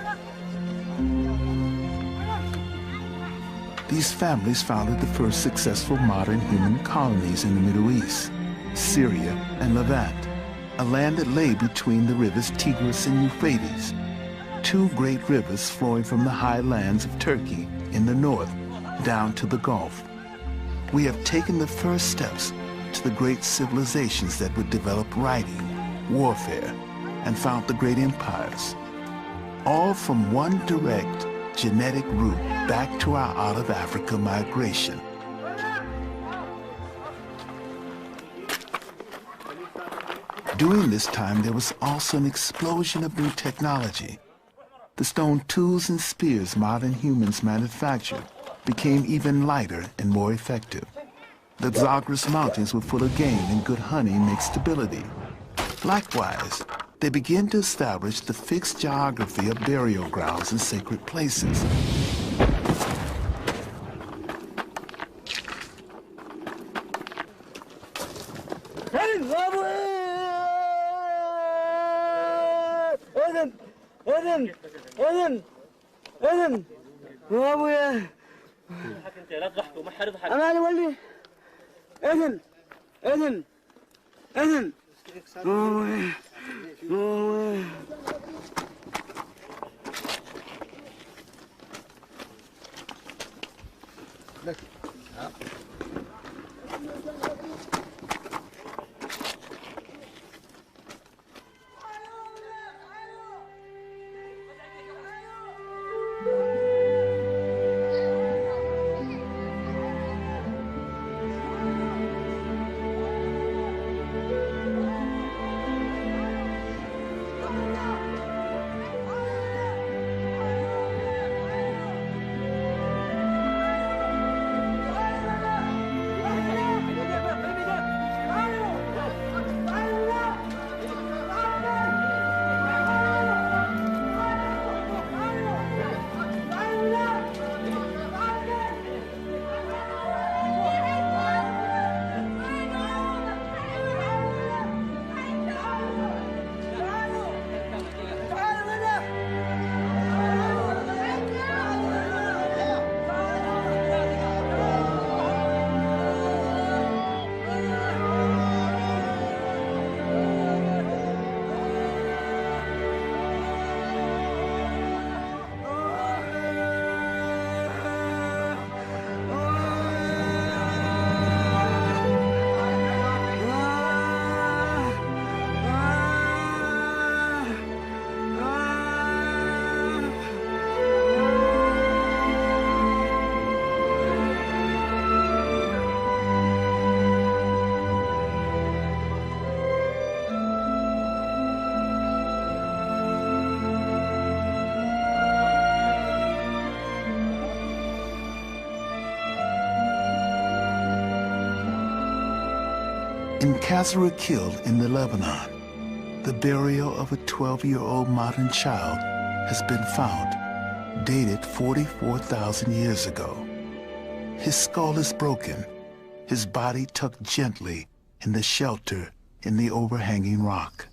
These families founded the first successful modern human colonies in the Middle East, Syria and Levant, a land that lay between the rivers Tigris and Euphrates, two great rivers flowing from the highlands of Turkey in the north down to the Gulf. We have taken the first steps to the great civilizations that would develop writing, warfare, and found the great empires, all from one direct genetic route back to our out-of-Africa migration. During this time, there was also an explosion of new technology. The stone tools and spears modern humans manufactured became even lighter and more effective. The Zagros Mountains were full of game, and good hunting makes stability. Likewise, they began to establish the fixed geography of burial grounds and sacred places. In Kasra Kill in the Lebanon, the burial of a 12-year-old modern child has been found, dated 44,000 years ago. His skull is broken, his body tucked gently in the shelter in the overhanging rock.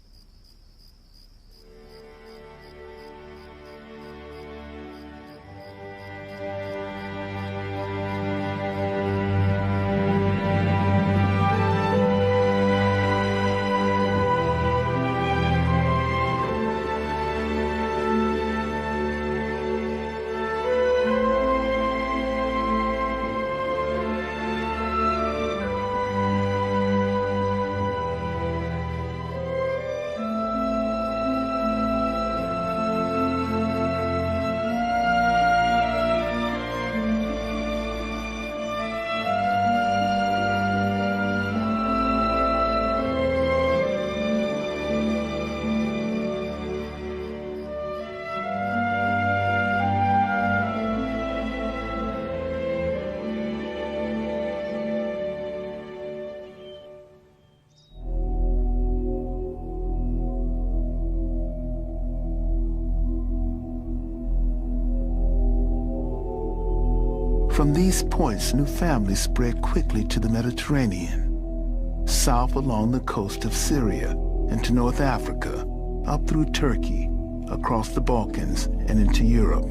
From these points, new families spread quickly to the Mediterranean, south along the coast of Syria and to North Africa, up through Turkey, across the Balkans, and into Europe.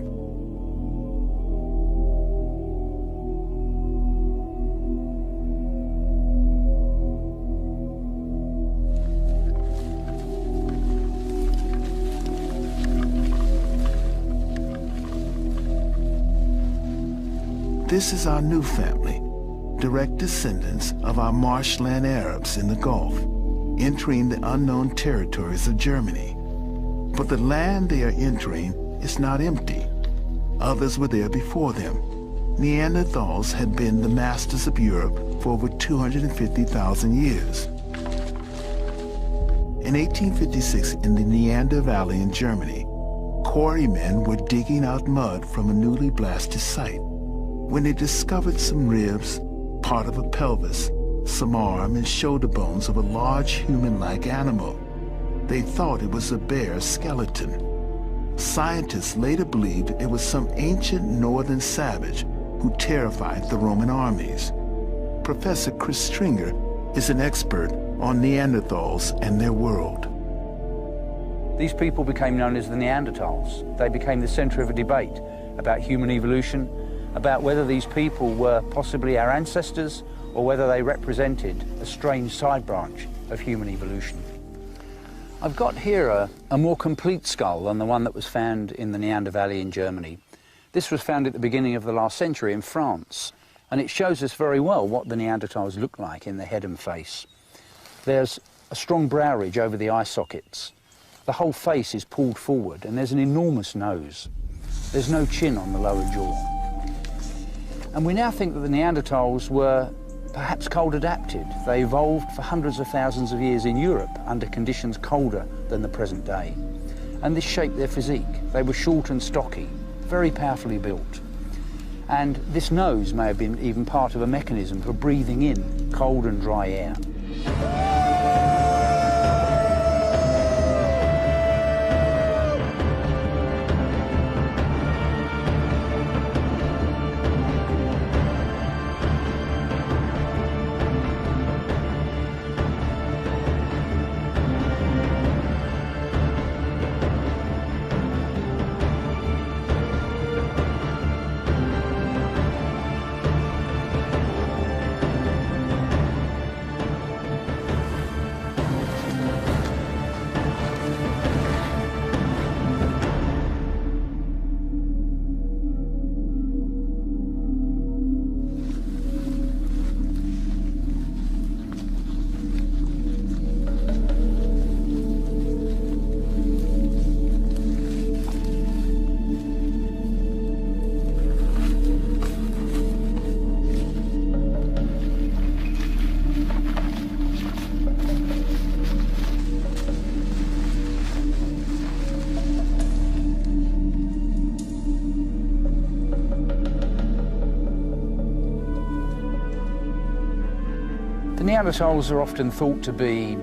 This is our new family, direct descendants of our marshland Arabs in the Gulf, entering the unknown territories of Germany. But the land they are entering is not empty. Others were there before them. Neanderthals had been the masters of Europe for over 250,000 years. In 1856, in the Neander Valley in Germany, quarrymen were digging out mud from a newly blasted site when they discovered some ribs, part of a pelvis, some arm and shoulder bones of a large human-like animal. They thought it was a bear's skeleton. Scientists later believed it was some ancient northern savage who terrified the Roman armies. Professor Chris Stringer is an expert on Neanderthals and their world. These people became known as the Neanderthals. They became the center of a debate about human evolution, about whether these people were possibly our ancestors or whether they represented a strange side branch of human evolution. I've got here a more complete skull than the one that was found in the Neander Valley in Germany. This was found at the beginning of the last century in France, and it shows us very well what the Neanderthals looked like in the head and face. There's a strong brow ridge over the eye sockets. The whole face is pulled forward, and there's an enormous nose. There's no chin on the lower jaw. And we now think that the Neanderthals were perhaps cold adapted. They evolved for hundreds of thousands of years in Europe under conditions colder than the present day. And this shaped their physique. They were short and stocky, very powerfully built. And this nose may have been even part of a mechanism for breathing in cold and dry air. Neanderthals are often thought to be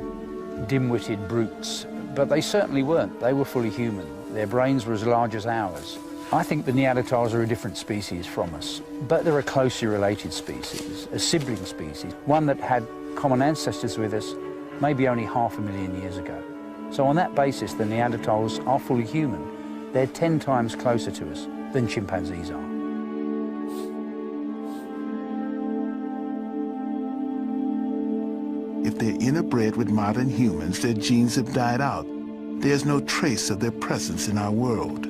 dim-witted brutes, but they certainly weren't. They were fully human. Their brains were as large as ours. I think the Neanderthals are a different species from us, but they're a closely related species, a sibling species, one that had common ancestors with us maybe only 500,000 years ago. So on that basis, the Neanderthals are fully human. They're 10 times closer to us than chimpanzees are. If they're interbred with modern humans, their genes have died out. There's no trace of their presence in our world.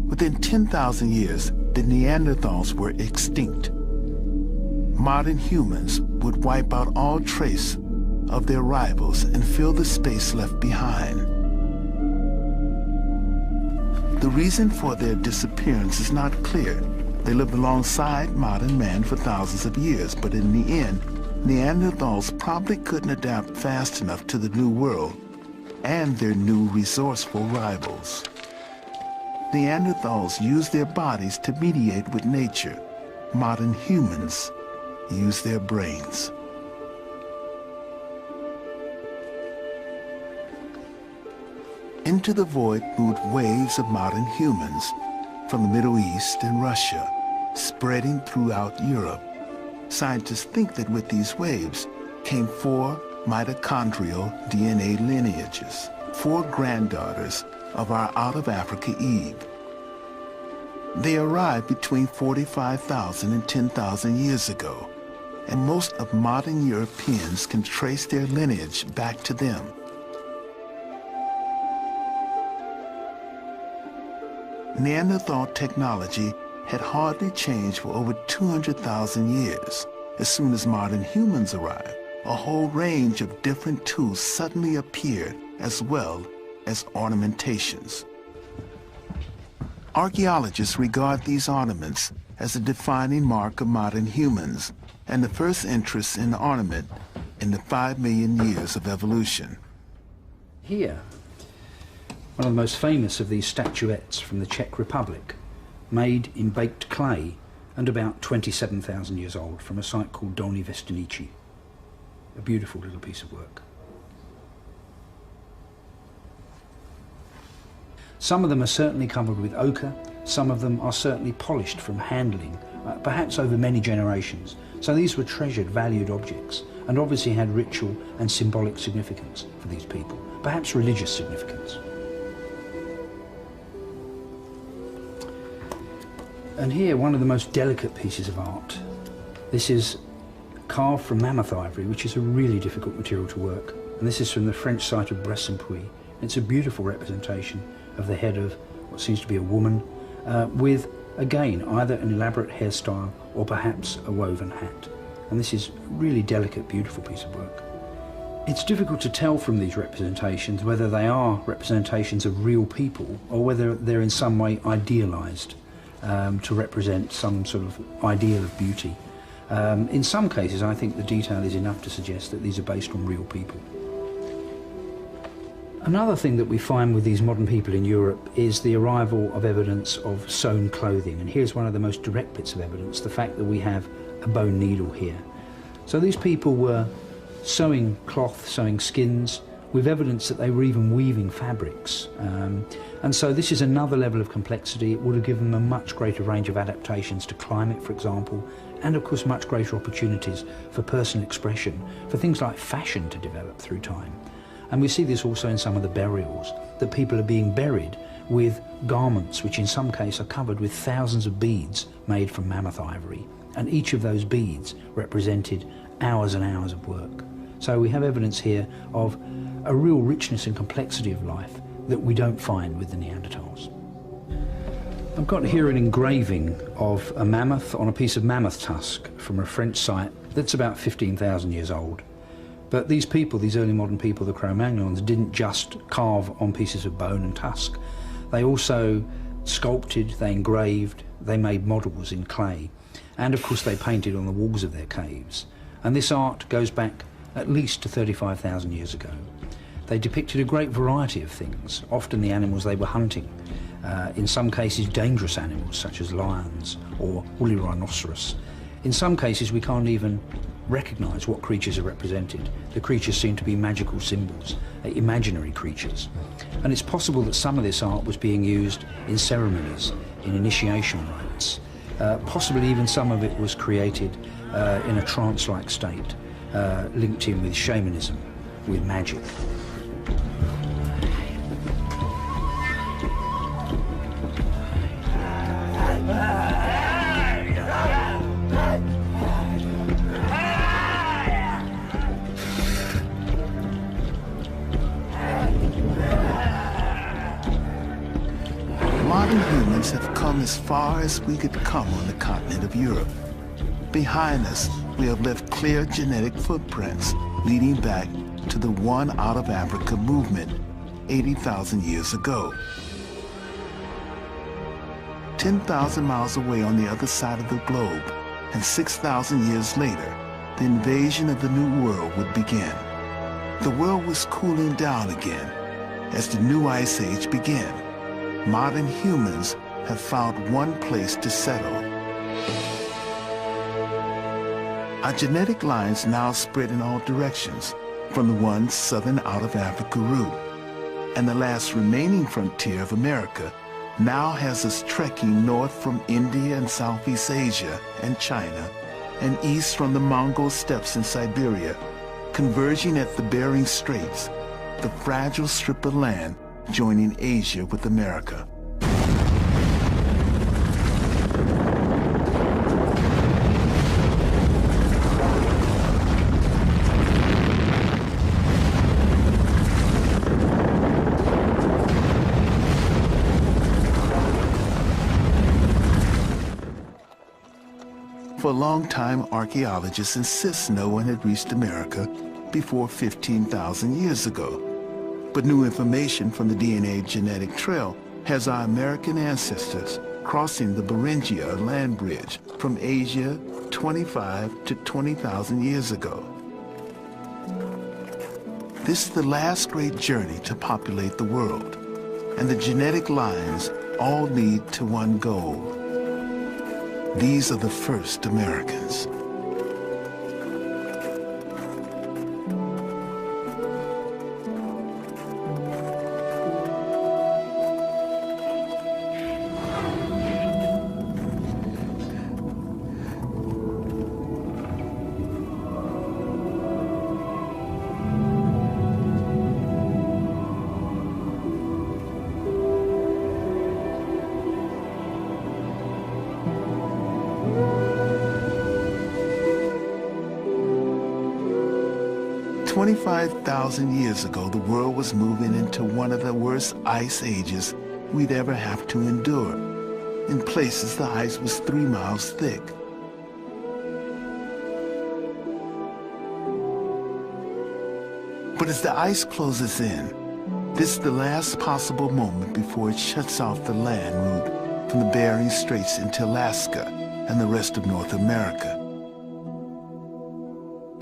Within 10,000 years, the Neanderthals were extinct. Modern humans would wipe out all trace of their rivals and fill the space left behind. The reason for their disappearance is not clear. They lived alongside modern man for thousands of years, but in the end, Neanderthals probably couldn't adapt fast enough to the new world and their new resourceful rivals. Neanderthals used their bodies to mediate with nature. Modern humans use their brains. Into the void moved waves of modern humans from the Middle East and Russia, spreading throughout Europe. Scientists think that with these waves came 4 mitochondrial DNA lineages, 4 granddaughters of our out-of-Africa Eve. They arrived between 45,000 and 10,000 years ago, and most of modern Europeans can trace their lineage back to them. Neanderthal technology had hardly changed for over 200,000 years. As soon as modern humans arrived, a whole range of different tools suddenly appeared, as well as ornamentations. Archaeologists regard these ornaments as a defining mark of modern humans and the first interest in ornament in the 5 million years of evolution. Here, one of the most famous of these statuettes from the Czech Republic, made in baked clay and about 27,000 years old, from a site called Dolní Věstonice. A beautiful little piece of work. Some of them are certainly covered with ochre, some of them are certainly polished from handling, perhaps over many generations. So these were treasured, valued objects, and obviously had ritual and symbolic significance for these people, perhaps religious significance. And here, one of the most delicate pieces of art. This is carved from mammoth ivory, which is a really difficult material to work. And this is from the French site of Bressanpuy. It's a beautiful representation of the head of what seems to be a woman, with, again, either an elaborate hairstyle or perhaps a woven hat. And this is a really delicate, beautiful piece of work. It's difficult to tell from these representations whether they are representations of real people or whether they're in some way idealized to represent some sort of ideal of beauty. In some cases, I think the detail is enough to suggest that these are based on real people. Another thing that we find with these modern people in Europe is the arrival of evidence of sewn clothing. And here's one of the most direct bits of evidence, the fact that we have a bone needle here. So these people were sewing cloth, sewing skins, with evidence that they were even weaving fabrics. And so this is another level of complexity. It would have given them a much greater range of adaptations to climate, for example, and of course much greater opportunities for personal expression, for things like fashion to develop through time. And we see this also in some of the burials, that people are being buried with garments which in some cases are covered with thousands of beads made from mammoth ivory. And each of those beads represented hours and hours of work. So we have evidence here of a real richness and complexity of life that we don't find with the Neanderthals. I've got here an engraving of a mammoth on a piece of mammoth tusk from a French site that's about 15,000 years old. But these people, these early modern people, the Cro-Magnons, didn't just carve on pieces of bone and tusk. They also sculpted, they engraved, they made models in clay. And of course they painted on the walls of their caves. And this art goes back at least to 35,000 years ago. They depicted a great variety of things, often the animals they were hunting. In some cases dangerous animals such as lions or woolly rhinoceros. In some cases we can't even recognize what creatures are represented. The creatures seem to be magical symbols, imaginary creatures. And it's possible that some of this art was being used in ceremonies, in initiation rites. Possibly even some of it was created in a trance-like state, linked in with shamanism, with magic. Modern humans have come as far as we could come on the continent of Europe. Behind us, we have left clear genetic footprints leading back to the One Out of Africa movement 80,000 years ago. 10,000 miles away on the other side of the globe, and 6,000 years later, the invasion of the New World would begin. The world was cooling down again as the new ice age began. Modern humans have found one place to settle. Our genetic lines now spread in all directions, from the one southern out of Africa route. And the last remaining frontier of America now has us trekking north from India and Southeast Asia and China, and east from the Mongol steppes in Siberia, converging at the Bering Straits, the fragile strip of land joining Asia with America. For a long time, archaeologists insist no one had reached America before 15,000 years ago. But new information from the DNA genetic trail has our American ancestors crossing the Beringia land bridge from Asia 25 to 20,000 years ago. This is the last great journey to populate the world, and the genetic lines all lead to one goal. These are the first Americans. "25,000 years ago, the world was moving into one of the worst ice ages we'd ever have to endure. In places, the ice was 3 miles thick. But as the ice closes in, this is the last possible moment before it shuts off the land route from the Bering Straits into Alaska and the rest of North America.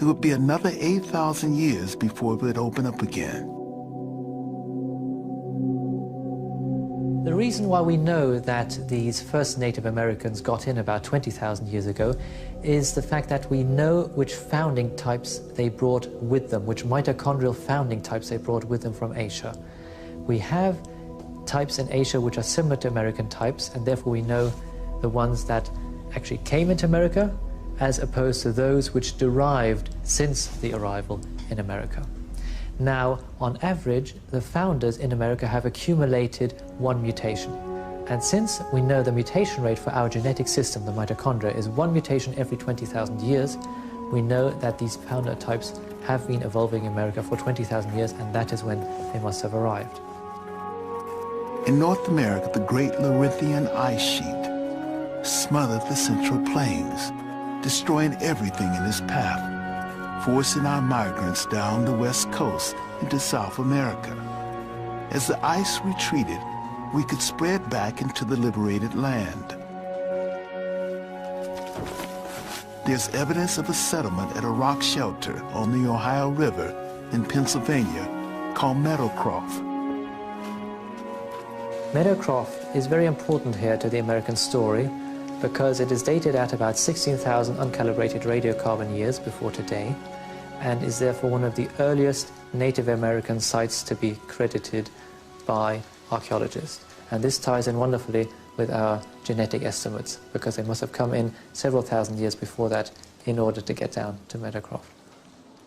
It would be another 8,000 years before it would open up again. The reason why we know that these first Native Americans got in about 20,000 years ago is the fact that we know which founding types they brought with them, which mitochondrial founding types they brought with them from Asia. We have types in Asia which are similar to American types, and therefore we know the ones that actually came into America as opposed to those which derived since the arrival in America. Now, on average, the founders in America have accumulated one mutation. And since we know the mutation rate for our genetic system, the mitochondria, is one mutation every 20,000 years, we know that these founder types have been evolving in America for 20,000 years, and that is when they must have arrived. In North America, the Great Laurentian Ice Sheet smothered the Central Plains, destroying everything in its path, forcing our migrants down the West Coast into South America. As the ice retreated, we could spread back into the liberated land. There's evidence of a settlement at a rock shelter on the Ohio River in Pennsylvania called Meadowcroft. Meadowcroft is very important here to the American story because it is dated at about 16,000 uncalibrated radiocarbon years before today, and is therefore one of the earliest Native American sites to be credited by archaeologists. And this ties in wonderfully with our genetic estimates, because they must have come in several thousand years before that in order to get down to Meadowcroft.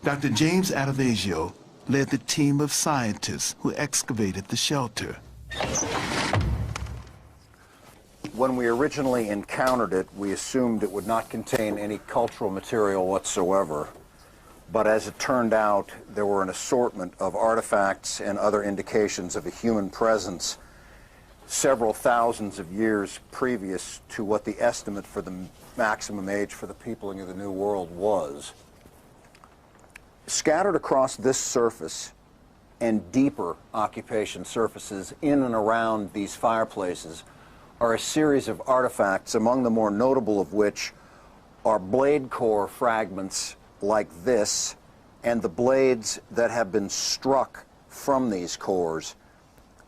Dr. James Adavasio led the team of scientists who excavated the shelter. When we originally encountered it, we assumed it would not contain any cultural material whatsoever. But as it turned out, there were an assortment of artifacts and other indications of a human presence several thousands of years previous to what the estimate for the maximum age for the peopling of the New World was. Scattered across this surface and deeper occupation surfaces in and around these fireplaces are a series of artifacts, among the more notable of which are blade core fragments like this, and the blades that have been struck from these cores.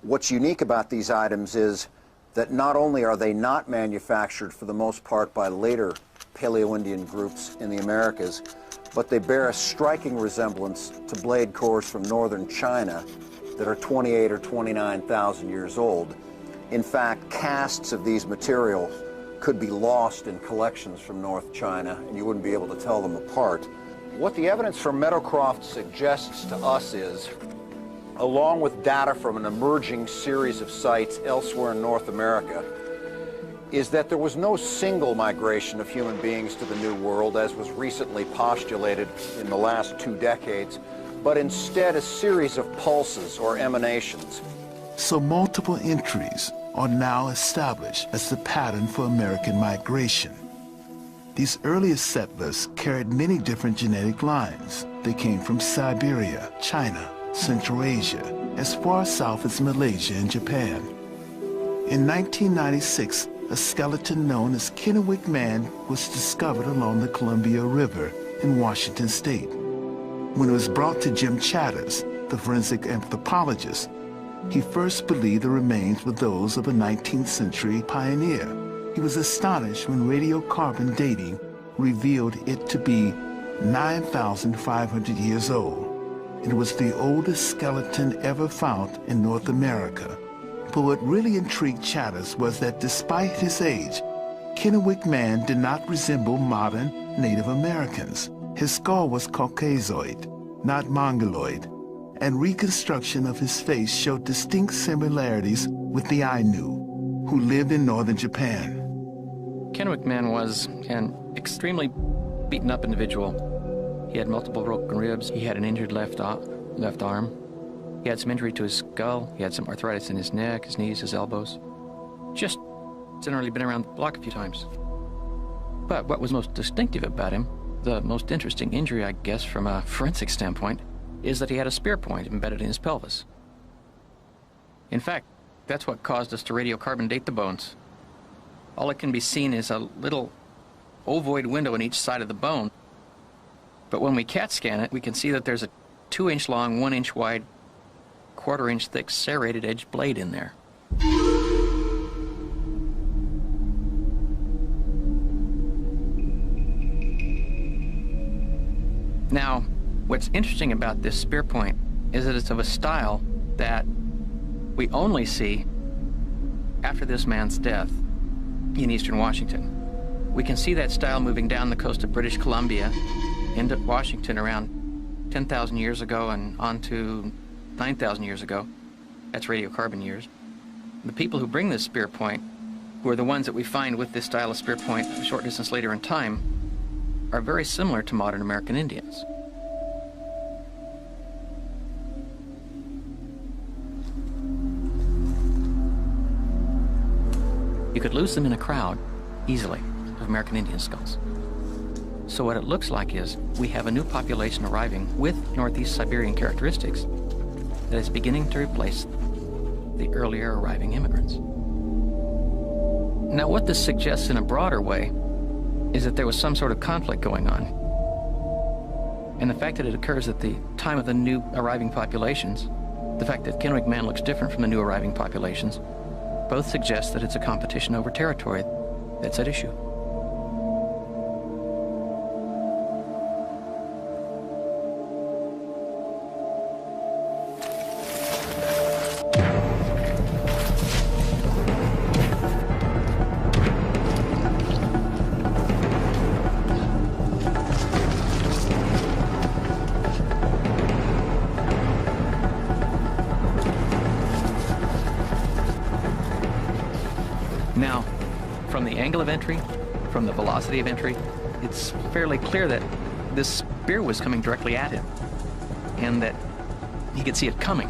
What's unique about these items is that not only are they not manufactured for the most part by later Paleo-Indian groups in the Americas, but they bear a striking resemblance to blade cores from northern China that are 28 or 29,000 years old. In fact, casts of these materials could be lost in collections from North China, and you wouldn't be able to tell them apart. What the evidence from Meadowcroft suggests to us is, along with data from an emerging series of sites elsewhere in North America, is that there was no single migration of human beings to the New World, as was recently postulated in the last 2 decades, but instead a series of pulses or emanations. So multiple entries are now established as the pattern for American migration. These earliest settlers carried many different genetic lines. They came from Siberia, China, Central Asia, as far south as Malaysia and Japan. In 1996, a skeleton known as Kennewick Man was discovered along the Columbia River in Washington State. When it was brought to Jim Chatters, the forensic anthropologist, he first believed the remains were those of a 19th century pioneer. He was astonished when radiocarbon dating revealed it to be 9,500 years old. It was the oldest skeleton ever found in North America. But what really intrigued Chatters was that despite his age, Kennewick Man did not resemble modern Native Americans. His skull was Caucasoid, not Mongoloid, and reconstruction of his face showed distinct similarities with the Ainu, who lived in northern Japan. Kennewick Man was an extremely beaten-up individual. He had multiple broken ribs. He had an injured left arm. He had some injury to his skull. He had some arthritis in his neck, his knees, his elbows. Just generally been around the block a few times. But what was most distinctive about him, the most interesting injury, I guess, from a forensic standpoint, is that he had a spear point embedded in his pelvis. In fact, that's what caused us to radiocarbon date the bones. All that can be seen is a little ovoid window in each side of the bone. But when we CAT scan it, we can see that there's a 2-inch long, 1-inch wide, 1/4-inch thick serrated edge blade in there. Now, what's interesting about this spear point is that it's of a style that we only see after this man's death in eastern Washington. We can see that style moving down the coast of British Columbia into Washington around 10,000 years ago and on to 9,000 years ago. That's radiocarbon years. The people who bring this spear point, who are the ones that we find with this style of spear point a short distance later in time, are very similar to modern American Indians. You could lose them in a crowd easily of American Indian skulls. So what it looks like is we have a new population arriving with Northeast Siberian characteristics that is beginning to replace the earlier arriving immigrants. Now, what this suggests in a broader way is that there was some sort of conflict going on. And the fact that it occurs at the time of the new arriving populations, the fact that Kennewick Man looks different from the new arriving populations, both suggest that it's a competition over territory that's at issue. Now, from the angle of entry, from the velocity of entry, it's fairly clear that this spear was coming directly at him, and that he could see it coming.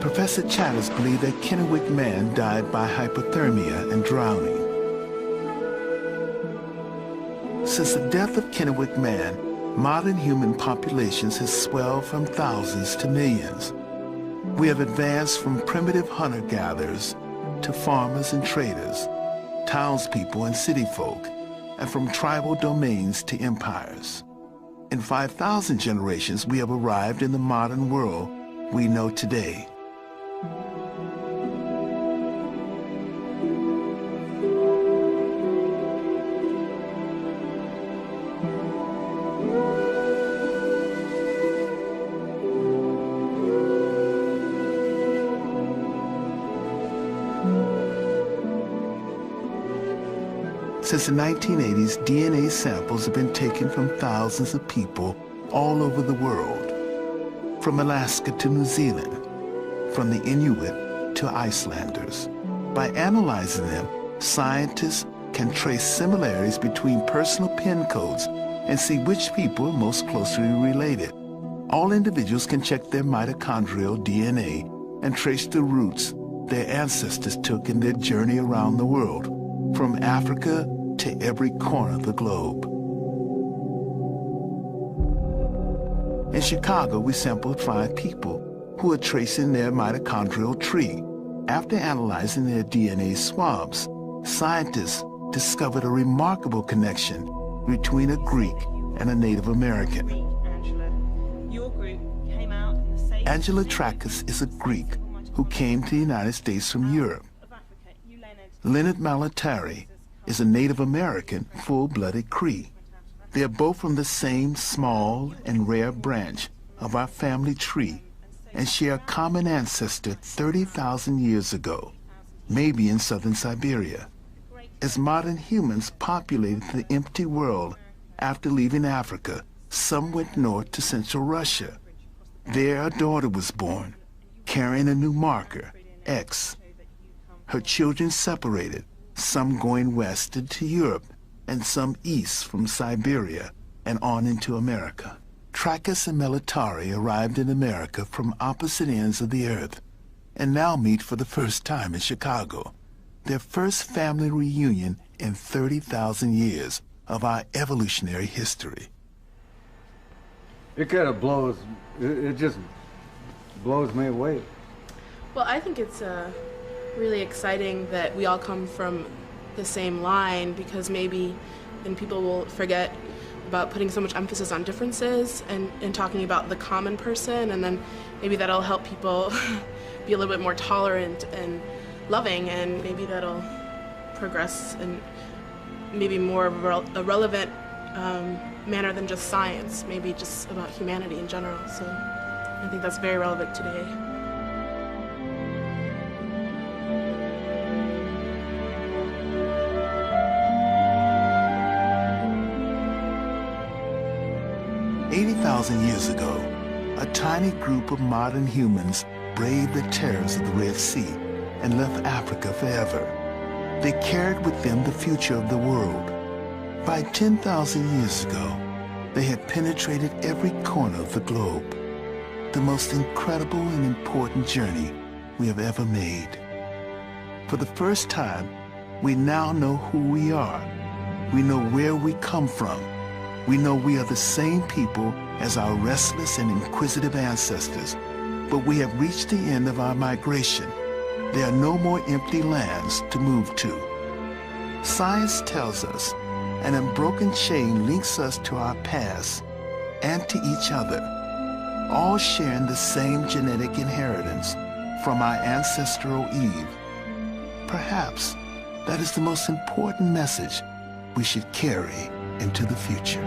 Professor Chatters believed that Kennewick Man died by hypothermia and drowning. Since the death of Kennewick Man, modern human populations have swelled from thousands to millions. We have advanced from primitive hunter-gatherers to farmers and traders, townspeople and city folk, and from tribal domains to empires. In 5,000 generations, we have arrived in the modern world we know today. Since the 1980s, DNA samples have been taken from thousands of people all over the world, from Alaska to New Zealand, from the Inuit to Icelanders. By analyzing them, scientists can trace similarities between personal pin codes and see which people are most closely related. All individuals can check their mitochondrial DNA and trace the routes their ancestors took in their journey around the world, from Africa to every corner of the globe. In Chicago, we sampled 5 people who are tracing their mitochondrial tree. After analyzing their DNA swabs, scientists discovered a remarkable connection between a Greek and a Native American. Angela Tracus is a Greek who came to the United States from Europe. Leonard Malatari is a Native American full-blooded Cree. They are both from the same small and rare branch of our family tree and share a common ancestor 30,000 years ago. maybe in southern Siberia. As modern humans populated the empty world after leaving Africa, some went north to central Russia. There a daughter was born, carrying a new marker, X. Her children separated, some going west into Europe, and some east from Siberia and on into America. Trachis and Melitari arrived in America from opposite ends of the earth, and now meet for the first time in Chicago. Their first family reunion in 30,000 years of our evolutionary history. It kind of blows, it just blows me away. Well, I think it's really exciting that we all come from the same line, because maybe then people will forget about putting so much emphasis on differences and talking about the common person, and then maybe that'll help people be a little bit more tolerant and loving, and maybe that'll progress in maybe more of a relevant manner than just science, maybe just about humanity in general. So I think that's very relevant today. "80,000 years ago, a tiny group of modern humans braved the terrors of the Red Sea and left Africa forever. They carried with them the future of the world. By 10,000 years ago, they had penetrated every corner of the globe. The most incredible and important journey we have ever made. For the first time, we now know who we are. We know where we come from. We know we are the same people as our restless and inquisitive ancestors, but we have reached the end of our migration. There are no more empty lands to move to. Science tells us an unbroken chain links us to our past and to each other, all sharing the same genetic inheritance from our ancestral Eve. Perhaps that is the most important message we should carry into the future.